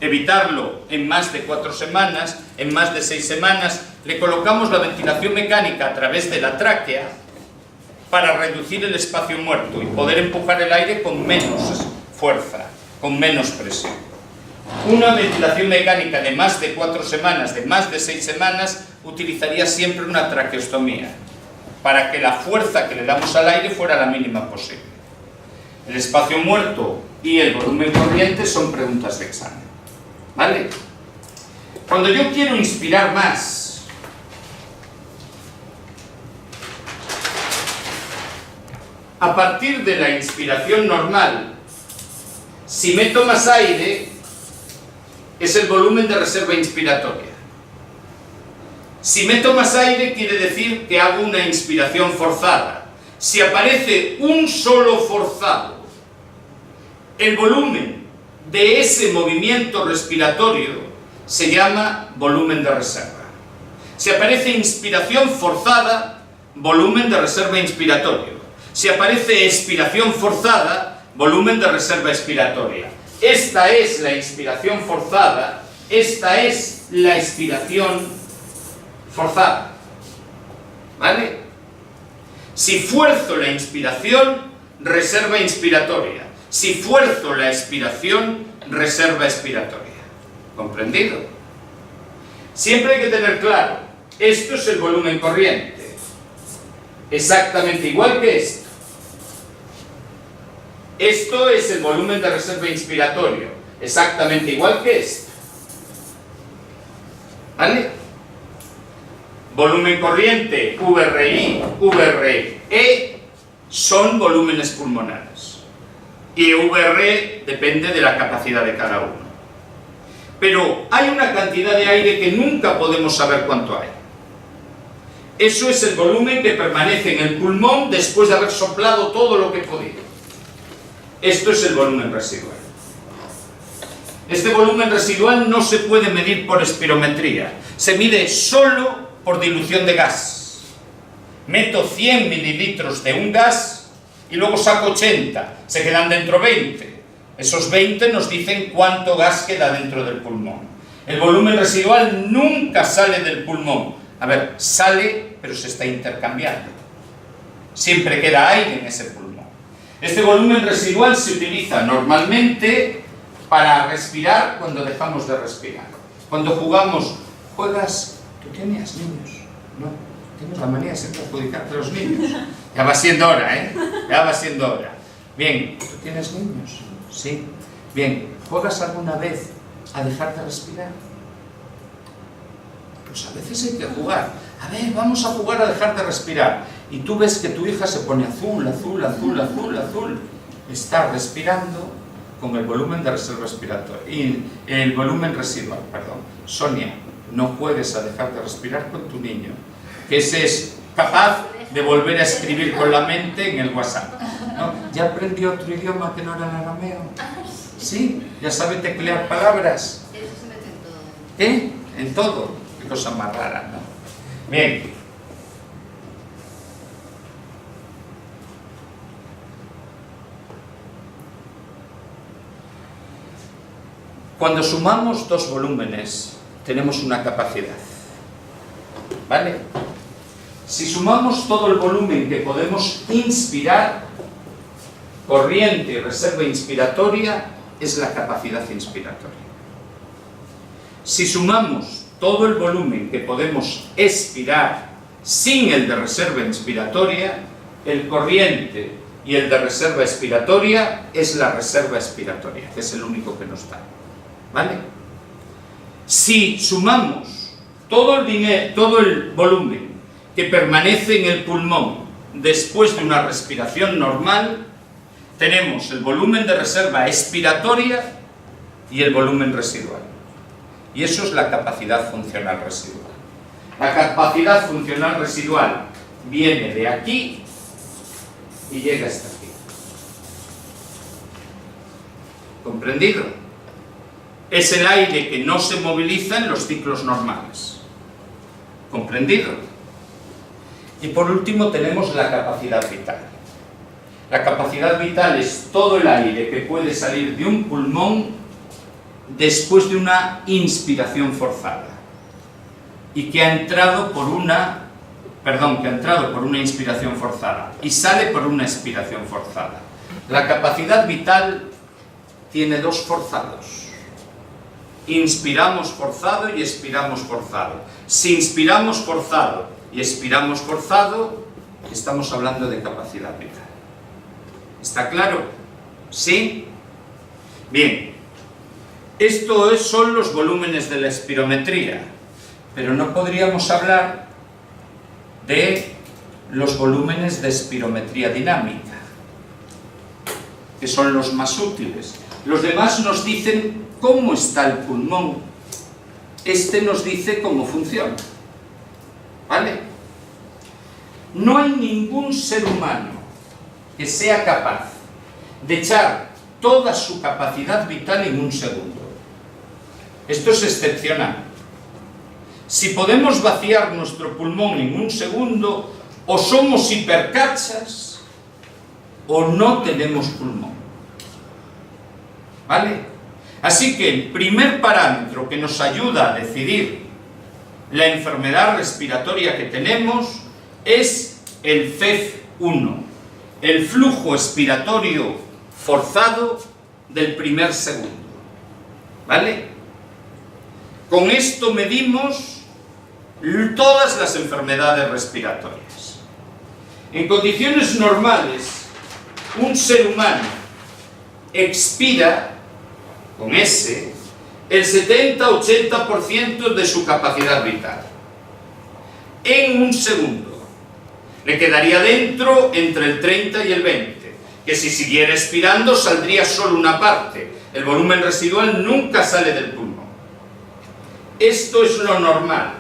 [SPEAKER 1] evitarlo en más de 4 semanas, en más de 6 semanas, le colocamos la ventilación mecánica a través de la tráquea para reducir el espacio muerto y poder empujar el aire con menos fuerza, con menos presión. Una ventilación mecánica de más de 4 semanas, de más de 6 semanas, utilizaría siempre una traqueostomía, para que la fuerza que le damos al aire fuera la mínima posible. El espacio muerto y el volumen corriente son preguntas de examen. ¿Vale? Cuando yo quiero inspirar más, a partir de la inspiración normal, si meto más aire, es el volumen de reserva inspiratoria. Si meto más aire, quiere decir que hago una inspiración forzada. Si aparece un solo forzado, el volumen de ese movimiento respiratorio se llama volumen de reserva. Si aparece inspiración forzada, volumen de reserva inspiratorio. Si aparece expiración forzada, volumen de reserva expiratoria. Esta es la inspiración forzada, esta es la expiración forzada. ¿Vale? Si fuerzo la inspiración, reserva inspiratoria. Si fuerzo la expiración, reserva expiratoria. ¿Comprendido? Siempre hay que tener claro, esto es el volumen corriente. Exactamente igual que esto. Esto es el volumen de reserva inspiratorio, exactamente igual que esto. ¿Vale? Volumen corriente, VRI, VRE, son volúmenes pulmonares. Y VRE depende de la capacidad de cada uno. Pero hay una cantidad de aire que nunca podemos saber cuánto hay. Eso es el volumen que permanece en el pulmón después de haber soplado todo lo que he podido. Esto es el volumen residual. Este volumen residual no se puede medir por espirometría, se mide solo por dilución de gas. Meto 100 mililitros de un gas y luego saco 80, se quedan dentro 20. Esos 20 nos dicen cuánto gas queda dentro del pulmón. El volumen residual nunca sale del pulmón. A ver, sale, pero se está intercambiando. Siempre queda aire en ese pulmón. Este volumen residual se utiliza normalmente para respirar cuando dejamos de respirar. Cuando jugamos, juegas, ¿tú tienes niños? No, tienes la manía de siempre adjudicarte a los niños. Ya va siendo hora, ¿eh? Ya va siendo hora. Bien, ¿tú tienes niños? Sí. Bien, ¿juegas alguna vez a dejarte respirar? Pues a veces hay que jugar. A ver, vamos a jugar a dejar de respirar. y tú ves que tu hija se pone azul, azul, azul, azul, azul. Está respirando con el volumen de reserva respiratoria, y el volumen residual, perdón. Sonia, no juegues a dejar de respirar con tu niño, que ese es capaz de volver a escribir con la mente en el WhatsApp, ¿no? Ya aprendió otro idioma que no era el arameo. Sí, ya sabe teclear palabras.
[SPEAKER 4] Eso se mete en todo.
[SPEAKER 1] ¿Eh? En todo. Qué cosa más rara, ¿no? Bien. Cuando sumamos dos volúmenes, tenemos una capacidad. ¿Vale? Si sumamos todo el volumen que podemos inspirar, corriente y reserva inspiratoria, es la capacidad inspiratoria. Si sumamos todo el volumen que podemos expirar sin el de reserva inspiratoria, el corriente y el de reserva expiratoria es la reserva expiratoria, que es el único que nos da. ¿Vale? Si sumamos todo el volumen que permanece en el pulmón después de una respiración normal, tenemos el volumen de reserva expiratoria y el volumen residual. Y eso es la capacidad funcional residual. La capacidad funcional residual viene de aquí y llega hasta aquí. ¿Comprendido? Es el aire que no se moviliza en los ciclos normales. ¿Comprendido? Y por último tenemos la capacidad vital. La capacidad vital es todo el aire que puede salir de un pulmón después de una inspiración forzada y que ha entrado por una inspiración forzada y sale por una expiración forzada. La capacidad vital tiene dos forzados. Inspiramos forzado y expiramos forzado. Si inspiramos forzado y expiramos forzado, estamos hablando de capacidad vital. ¿Está claro? ¿Sí? Bien. Estos son los volúmenes de la espirometría, pero no podríamos hablar de los volúmenes de espirometría dinámica, que son los más útiles. Los demás nos dicen cómo está el pulmón. Este nos dice cómo funciona. ¿Vale? No hay ningún ser humano que sea capaz de echar toda su capacidad vital en un segundo. Esto es excepcional. Si podemos vaciar nuestro pulmón en un segundo, o somos hipercachas o no tenemos pulmón. ¿Vale? Así que el primer parámetro que nos ayuda a decidir la enfermedad respiratoria que tenemos es el FEV1, el flujo expiratorio forzado del primer segundo. ¿Vale? Con esto medimos todas las enfermedades respiratorias. En condiciones normales, un ser humano expira con S el 70-80% de su capacidad vital en un segundo. Le quedaría dentro entre el 30 y el 20, que si siguiera expirando saldría solo una parte. El volumen residual nunca sale del pulmón. Esto es lo normal.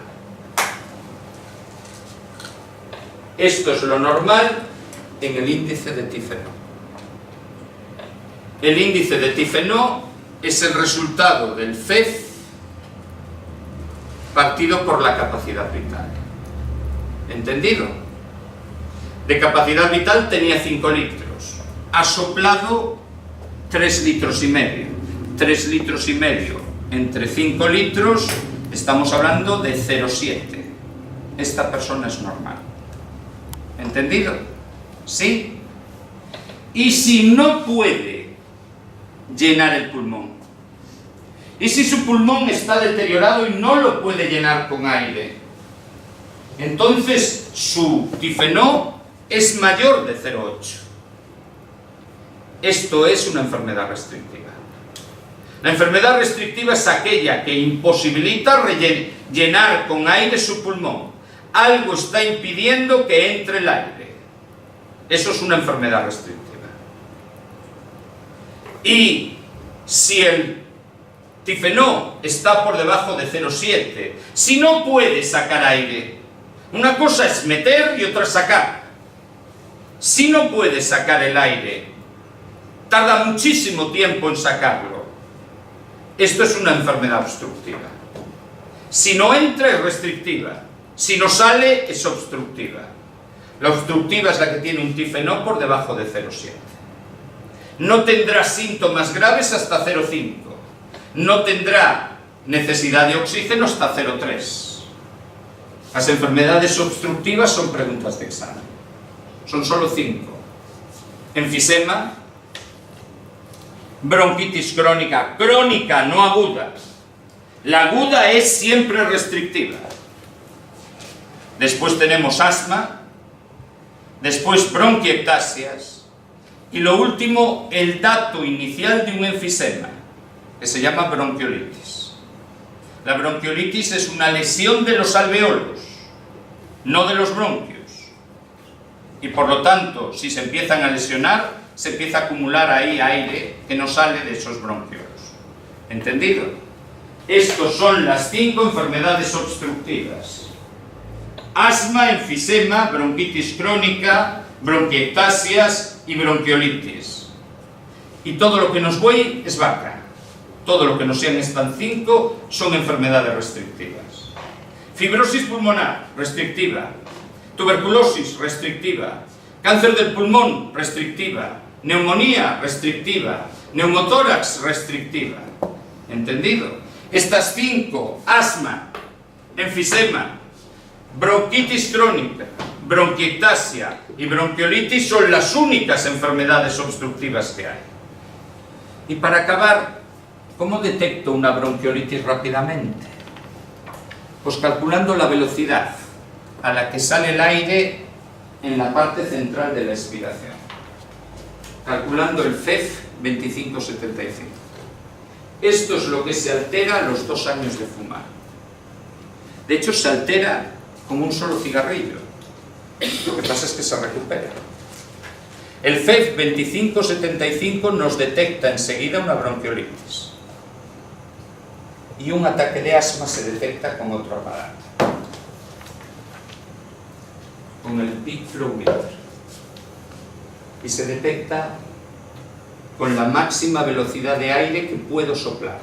[SPEAKER 1] Esto es lo normal en el índice de Tifenot. El índice de Tifenot es el resultado del FEV partido por la capacidad vital. ¿Entendido? De capacidad vital tenía 5 litros. Ha soplado 3 litros y medio. 3 litros y medio entre 5 litros, estamos hablando de 0,7. Esta persona es normal. ¿Entendido? ¿Sí? Y si no puede llenar el pulmón, y si su pulmón está deteriorado y no lo puede llenar con aire, entonces su Tifenot es mayor de 0,8. Esto es una enfermedad restrictiva. La enfermedad restrictiva es aquella que imposibilita llenar con aire su pulmón. Algo está impidiendo que entre el aire. Eso es una enfermedad restrictiva. Y si el tifenó está por debajo de 0,7, si no puede sacar aire, una cosa es meter y otra es sacar. Si no puede sacar el aire, tarda muchísimo tiempo en sacarlo. Esto es una enfermedad obstructiva. Si no entra es restrictiva, si no sale es obstructiva. La obstructiva es la que tiene un tifenó por debajo de 0,7. No tendrá síntomas graves hasta 0,5. No tendrá necesidad de oxígeno hasta 0,3. Las enfermedades obstructivas son preguntas de examen. Son solo 5. Enfisema, bronquitis crónica, crónica, no aguda. La aguda es siempre restrictiva. Después tenemos asma, después bronquiectasias, y lo último, el dato inicial de un enfisema, que se llama bronquiolitis. La bronquiolitis es una lesión de los alveolos, no de los bronquios. Y por lo tanto, si se empiezan a lesionar, se empieza a acumular ahí aire que no sale de esos bronquiolos. ¿Entendido? Estos son las 5 enfermedades obstructivas: asma, enfisema, bronquitis crónica, bronquiectasias y bronquiolitis. Y todo lo que nos voy es vaca. Todo lo que no sean estas 5 son enfermedades restrictivas. Fibrosis pulmonar, restrictiva. Tuberculosis, restrictiva. Cáncer del pulmón, restrictiva. Neumonía, restrictiva. Neumotórax, restrictiva. ¿Entendido? Estas 5, asma, enfisema, bronquitis crónica, bronquiectasia y bronquiolitis, son las únicas enfermedades obstructivas que hay. Y para acabar, ¿cómo detecto una bronquiolitis rápidamente? Pues calculando la velocidad a la que sale el aire en la parte central de la expiración. Calculando el FEF 2575. Esto es lo que se altera a los 2 años de fumar. De hecho, se altera como un solo cigarrillo. Lo que pasa es que se recupera. El FEF 2575 nos detecta enseguida una bronquiolitis. Y un ataque de asma se detecta con otro aparato, con el peak flow meter. Y se detecta con la máxima velocidad de aire que puedo soplar.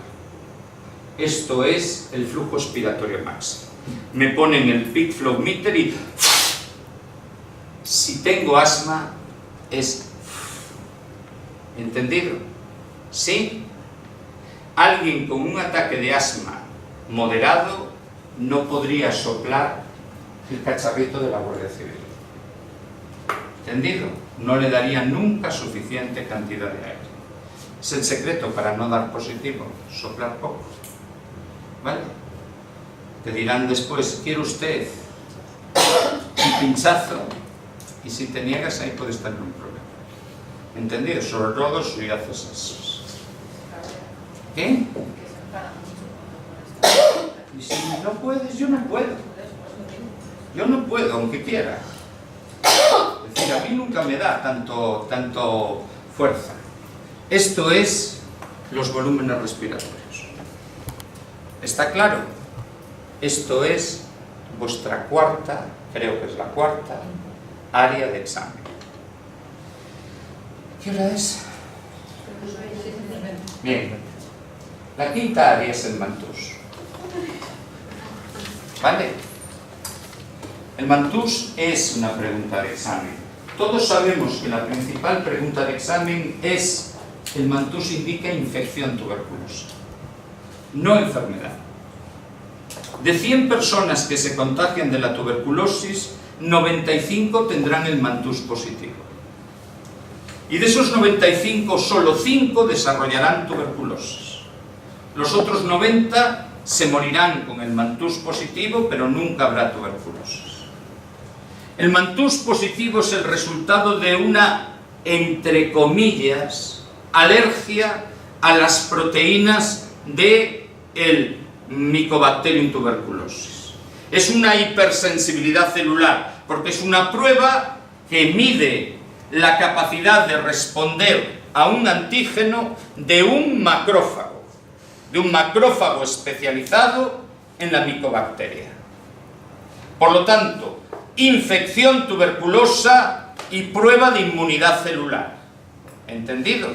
[SPEAKER 1] Esto es el flujo expiratorio máximo. Me ponen el peak flow meter y si tengo asma es... ¿Entendido? ¿Sí? Alguien con un ataque de asma moderado no podría soplar el cacharrito de la Guardia Civil. ¿Entendido? No le daría nunca suficiente cantidad de aire. Es el secreto para no dar positivo, soplar poco. ¿Vale? Te dirán después, ¿quiere usted un pinchazo? Y si te niegas, ahí puedes tener un problema. ¿Entendido? Sobre todo si haces eso. ¿Qué? Y si no puedes, yo no puedo. Yo no puedo, aunque quiera. Es decir, a mí nunca me da tanto fuerza. Esto es los volúmenes respiratorios. ¿Está claro? Esto es vuestra cuarta, creo que es la cuarta, área de examen. ¿Qué hora es? Bien. La quinta área es el mantus. ¿Vale? El mantus es una pregunta de examen. Todos sabemos que la principal pregunta de examen es: el mantus indica infección tuberculosa, no enfermedad. De 100 personas que se contagian de la tuberculosis, 95 tendrán el mantus positivo. Y de esos 95, solo 5 desarrollarán tuberculosis. Los otros 90 se morirán con el mantus positivo, pero nunca habrá tuberculosis. El mantus positivo es el resultado de una, entre comillas, alergia a las proteínas del Mycobacterium tuberculosis. Es una hipersensibilidad celular, porque es una prueba que mide la capacidad de responder a un antígeno de un macrófago especializado en la micobacteria. Por lo tanto, infección tuberculosa y prueba de inmunidad celular. ¿Entendido?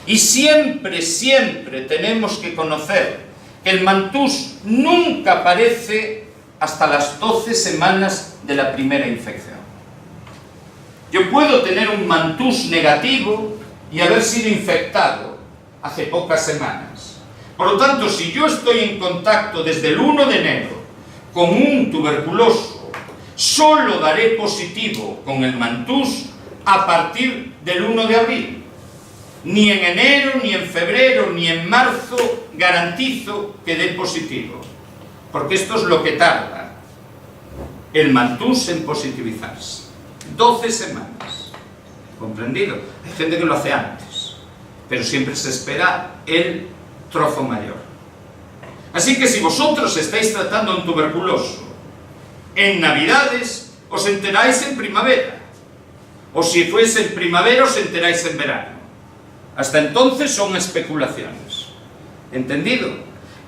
[SPEAKER 1] Y siempre, siempre tenemos que conocer que el mantús nunca aparece hasta las 12 semanas de la primera infección. Yo puedo tener un mantús negativo y haber sido infectado hace pocas semanas. Por lo tanto, si yo estoy en contacto desde el 1 de enero con un tuberculoso, solo daré positivo con el mantús a partir del 1 de abril. Ni en enero, ni en febrero, ni en marzo garantizo que dé positivo. Porque esto es lo que tarda el mantús en positivizarse. 12 semanas. ¿Comprendido? Hay gente que lo hace antes, pero siempre se espera el trozo mayor. Así que si vosotros estáis tratando a un tuberculoso en Navidades, os enteráis en primavera. O si fuese en primavera, os enteráis en verano. Hasta entonces son especulaciones. ¿Entendido?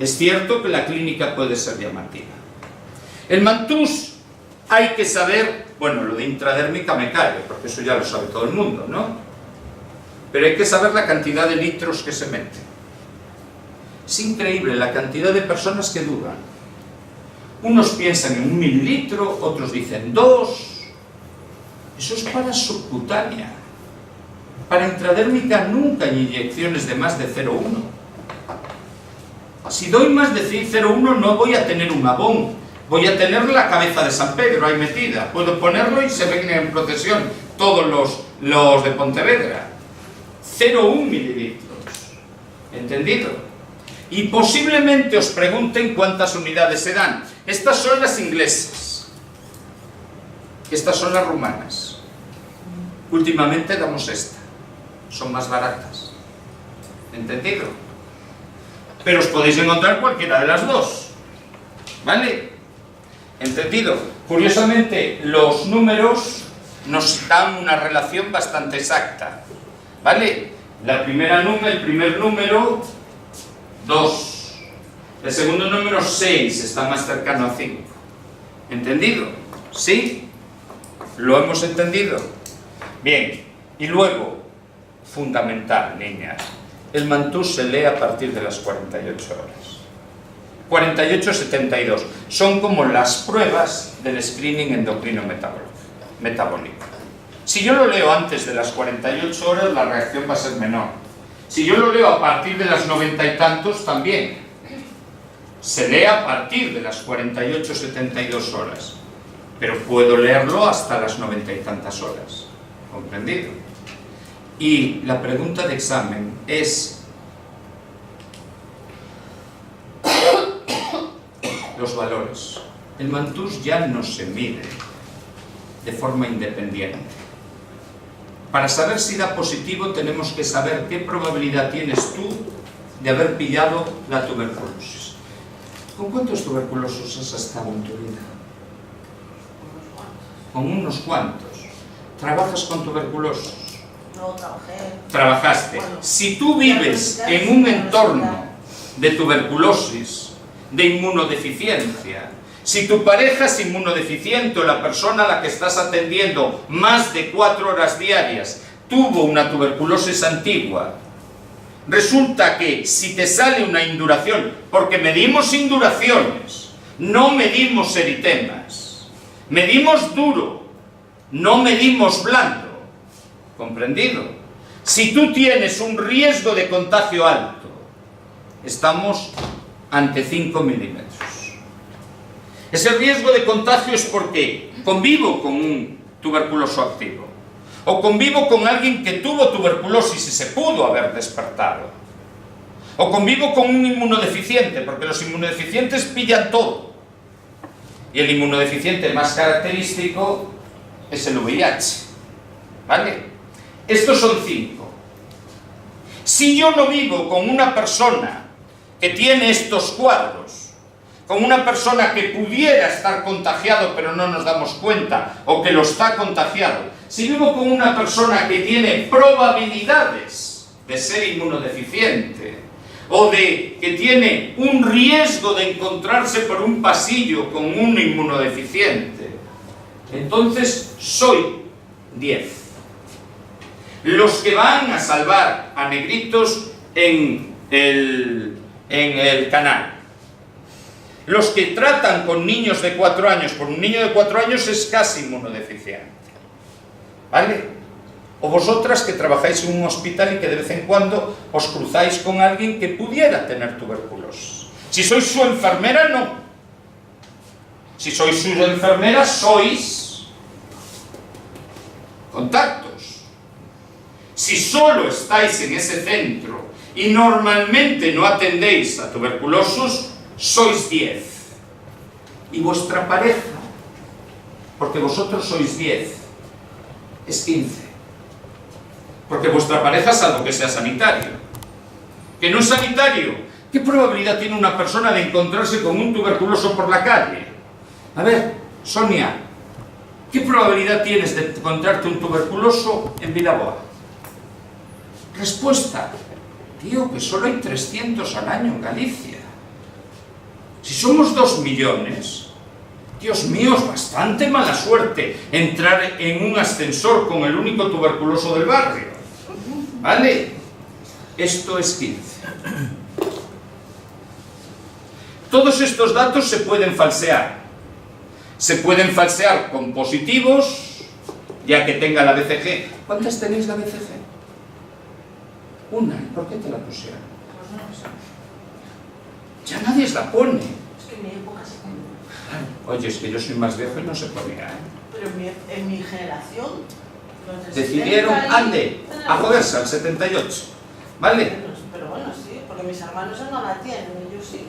[SPEAKER 1] Es cierto que la clínica puede ser llamativa. El mantús hay que saber, bueno, lo de intradérmica me cae, porque eso ya lo sabe todo el mundo, ¿no? Pero hay que saber la cantidad de litros que se mete. Es increíble la cantidad de personas que dudan. Unos piensan en 1 mililitro, otros dicen 2. Eso es para subcutánea. Para intradérmica nunca hay inyecciones de más de 0,1. Si doy más de 0,1 no voy a tener un abón, voy a tener la cabeza de San Pedro ahí metida. Puedo ponerlo y se ven en procesión todos los de Pontevedra. 0,1 mililitros. ¿Entendido? Y posiblemente os pregunten cuántas unidades se dan. Estas son las inglesas. Estas son las rumanas. Últimamente damos esta. Son más baratas. ¿Entendido? Pero os podéis encontrar cualquiera de las dos. ¿Vale? ¿Entendido? Curiosamente, los números nos dan una relación bastante exacta. ¿Vale? El primer número, 2. El segundo número, 6. Está más cercano a 5. ¿Entendido? ¿Sí? ¿Lo hemos entendido? Bien. Y luego, fundamental, niñas, el mantús se lee a partir de las 48 horas. 48-72. Son como las pruebas del screening endocrino metabólico. Si yo lo leo antes de las 48 horas, la reacción va a ser menor. Si yo lo leo a partir de las 90 y tantos, también. Se lee a partir de las 48-72 horas. Pero puedo leerlo hasta las 90 y tantas horas. ¿Comprendido? Y la pregunta de examen es: los valores. El mantús ya no se mide de forma independiente. Para saber si da positivo tenemos que saber qué probabilidad tienes tú de haber pillado la tuberculosis. ¿Con cuántos tuberculosos has estado en tu vida? Con unos cuantos. ¿Trabajas con tuberculosos?
[SPEAKER 2] No, trabajé.
[SPEAKER 1] Trabajaste.
[SPEAKER 2] Bueno,
[SPEAKER 1] si tú vives en un entorno de tuberculosis, de inmunodeficiencia, si tu pareja es inmunodeficiente o la persona a la que estás atendiendo más de 4 horas diarias tuvo una tuberculosis antigua, resulta que si te sale una induración, porque medimos induraciones, no medimos eritemas, medimos duro, no medimos blando. ¿Comprendido? Si tú tienes un riesgo de contagio alto, estamos ante 5 milímetros. Ese riesgo de contagio es porque convivo con un tuberculoso activo, o convivo con alguien que tuvo tuberculosis y se pudo haber despertado, o convivo con un inmunodeficiente, porque los inmunodeficientes pillan todo, y el inmunodeficiente más característico es el VIH. ¿Vale? Estos son 5. Si yo no vivo con una persona que tiene estos cuadros, con una persona que pudiera estar contagiado pero no nos damos cuenta, o que lo está contagiado, si vivo con una persona que tiene probabilidades de ser inmunodeficiente, o de que tiene un riesgo de encontrarse por un pasillo con un inmunodeficiente, entonces soy 10. Los que van a salvar a negritos en el canal. Los que tratan con niños de 4 años, por un niño de 4 años es casi inmunodeficiente. ¿Vale? O vosotras que trabajáis en un hospital y que de vez en cuando os cruzáis con alguien que pudiera tener tuberculosis. Si sois su enfermera, no. Si sois su enfermera, sois contactos. Si solo estáis en ese centro y normalmente no atendéis a tuberculosos, sois 10. Y vuestra pareja, porque vosotros sois 10, es 15. Porque vuestra pareja, salvo que sea sanitario. Que no es sanitario. ¿Qué probabilidad tiene una persona de encontrarse con un tuberculoso por la calle? A ver, Sonia, ¿qué probabilidad tienes de encontrarte un tuberculoso en Vilaboa? Respuesta: tío, que solo hay 300 al año en Galicia. Si somos 2 millones, Dios mío, es bastante mala suerte entrar en un ascensor con el único tuberculoso del barrio. ¿Vale? Esto es 15. Todos estos datos se pueden falsear. Se pueden falsear con positivos, ya que tenga la BCG. ¿Cuántas tenéis la BCG? Una. ¿Y por qué te la pusieron?
[SPEAKER 2] Pues no lo sé.
[SPEAKER 1] Ya nadie la pone.
[SPEAKER 2] Es que en mi época sí.
[SPEAKER 1] Oye, es que yo soy más viejo y no se ponía, ¿eh?
[SPEAKER 2] Pero en mi generación, los de
[SPEAKER 1] Decidieron,
[SPEAKER 2] 70 y-
[SPEAKER 1] ande, a joderse al 78. ¿Vale?
[SPEAKER 2] Pero bueno, sí, porque mis hermanos no la tienen, ellos sí.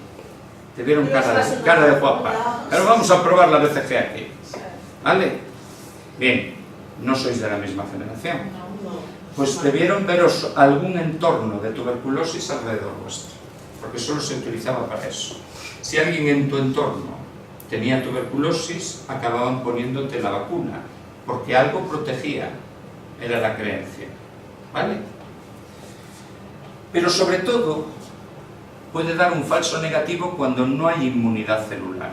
[SPEAKER 1] Te vieron cara de guapa. Pero vamos a probar la BCG aquí. ¿Vale? Bien, no sois de la misma generación. Pues debieron veros algún entorno de tuberculosis alrededor vuestro, porque solo se utilizaba para eso. Si alguien en tu entorno tenía tuberculosis, acababan poniéndote la vacuna, porque algo protegía, era la creencia. ¿Vale? Pero sobre todo, puede dar un falso negativo cuando no hay inmunidad celular.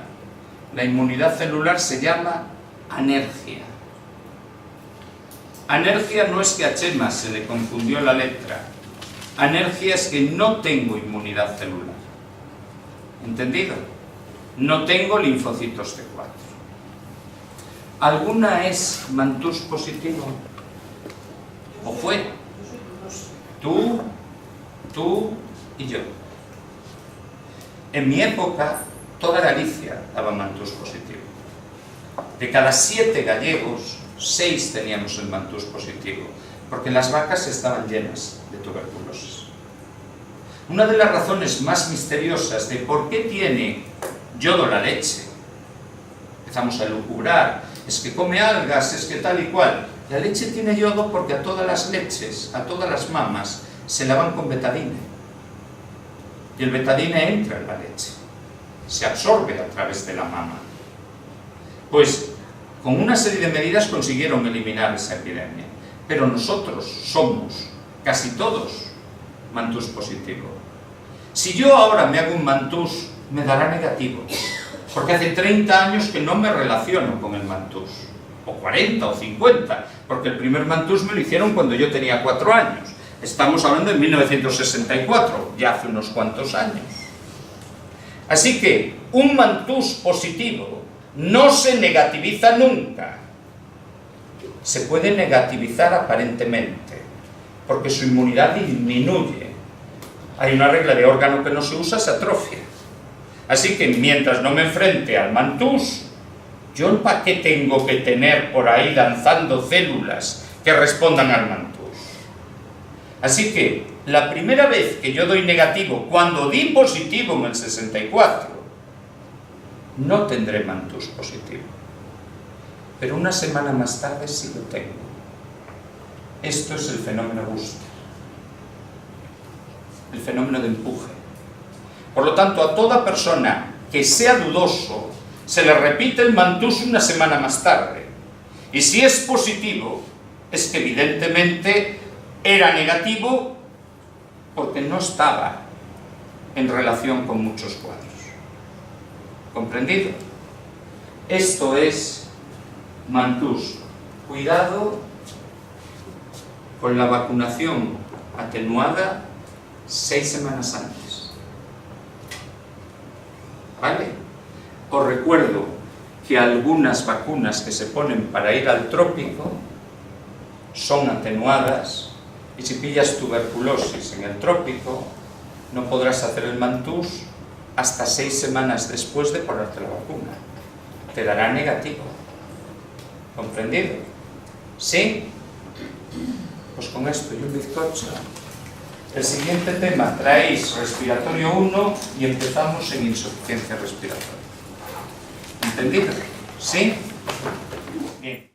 [SPEAKER 1] La inmunidad celular se llama anergia. Anergia no es que a Chema se le confundió la letra. Anergia es que no tengo inmunidad celular. ¿Entendido? No tengo linfocitos T4. ¿Alguna es Mantoux positivo? ¿O fue? Tú y yo. En mi época, toda Galicia daba Mantoux positivo. De cada 7 gallegos, 6 teníamos el Mantoux positivo, porque las vacas estaban llenas de tuberculosis. Una de las razones más misteriosas de por qué tiene yodo la leche, empezamos a elucubrar, es que come algas, es que tal y cual. La leche tiene yodo porque a todas las leches, a todas las mamas, se lavan con betadine. Y el betadine entra en la leche, se absorbe a través de la mama. Pues con una serie de medidas consiguieron eliminar esa epidemia. Pero nosotros somos, casi todos, Mantoux positivo. Si yo ahora me hago un Mantoux, me dará negativo, porque hace 30 años que no me relaciono con el Mantoux, o 40 o 50, porque el primer Mantoux me lo hicieron cuando yo tenía 4 años. Estamos hablando de 1964, ya hace unos cuantos años. Así que un Mantoux positivo no se negativiza nunca. Se puede negativizar aparentemente, porque su inmunidad disminuye. Hay una regla de órgano que no se usa, se atrofia. Así que mientras no me enfrente al Mantoux, ¿yo para qué tengo que tener por ahí danzando células que respondan al Mantoux? Así que la primera vez que yo doy negativo, cuando di positivo en el 64, no tendré Mantoux positivo. Pero una semana más tarde sí lo tengo. Esto es el fenómeno booster. El fenómeno de empuje. Por lo tanto, a toda persona que sea dudoso, se le repite el Mantoux una semana más tarde. Y si es positivo, es que evidentemente era negativo porque no estaba en relación con muchos cuadros. ¿Comprendido? Esto es Mantús. Cuidado con la vacunación atenuada 6 semanas antes. ¿Vale? Os recuerdo que algunas vacunas que se ponen para ir al trópico son atenuadas, y si pillas tuberculosis en el trópico no podrás hacer el Mantús hasta 6 semanas después de ponerte la vacuna. Te dará negativo. ¿Comprendido? ¿Sí? Pues con esto y un bizcocho. El siguiente tema traéis respiratorio 1 y empezamos en insuficiencia respiratoria. ¿Entendido? ¿Sí? Bien.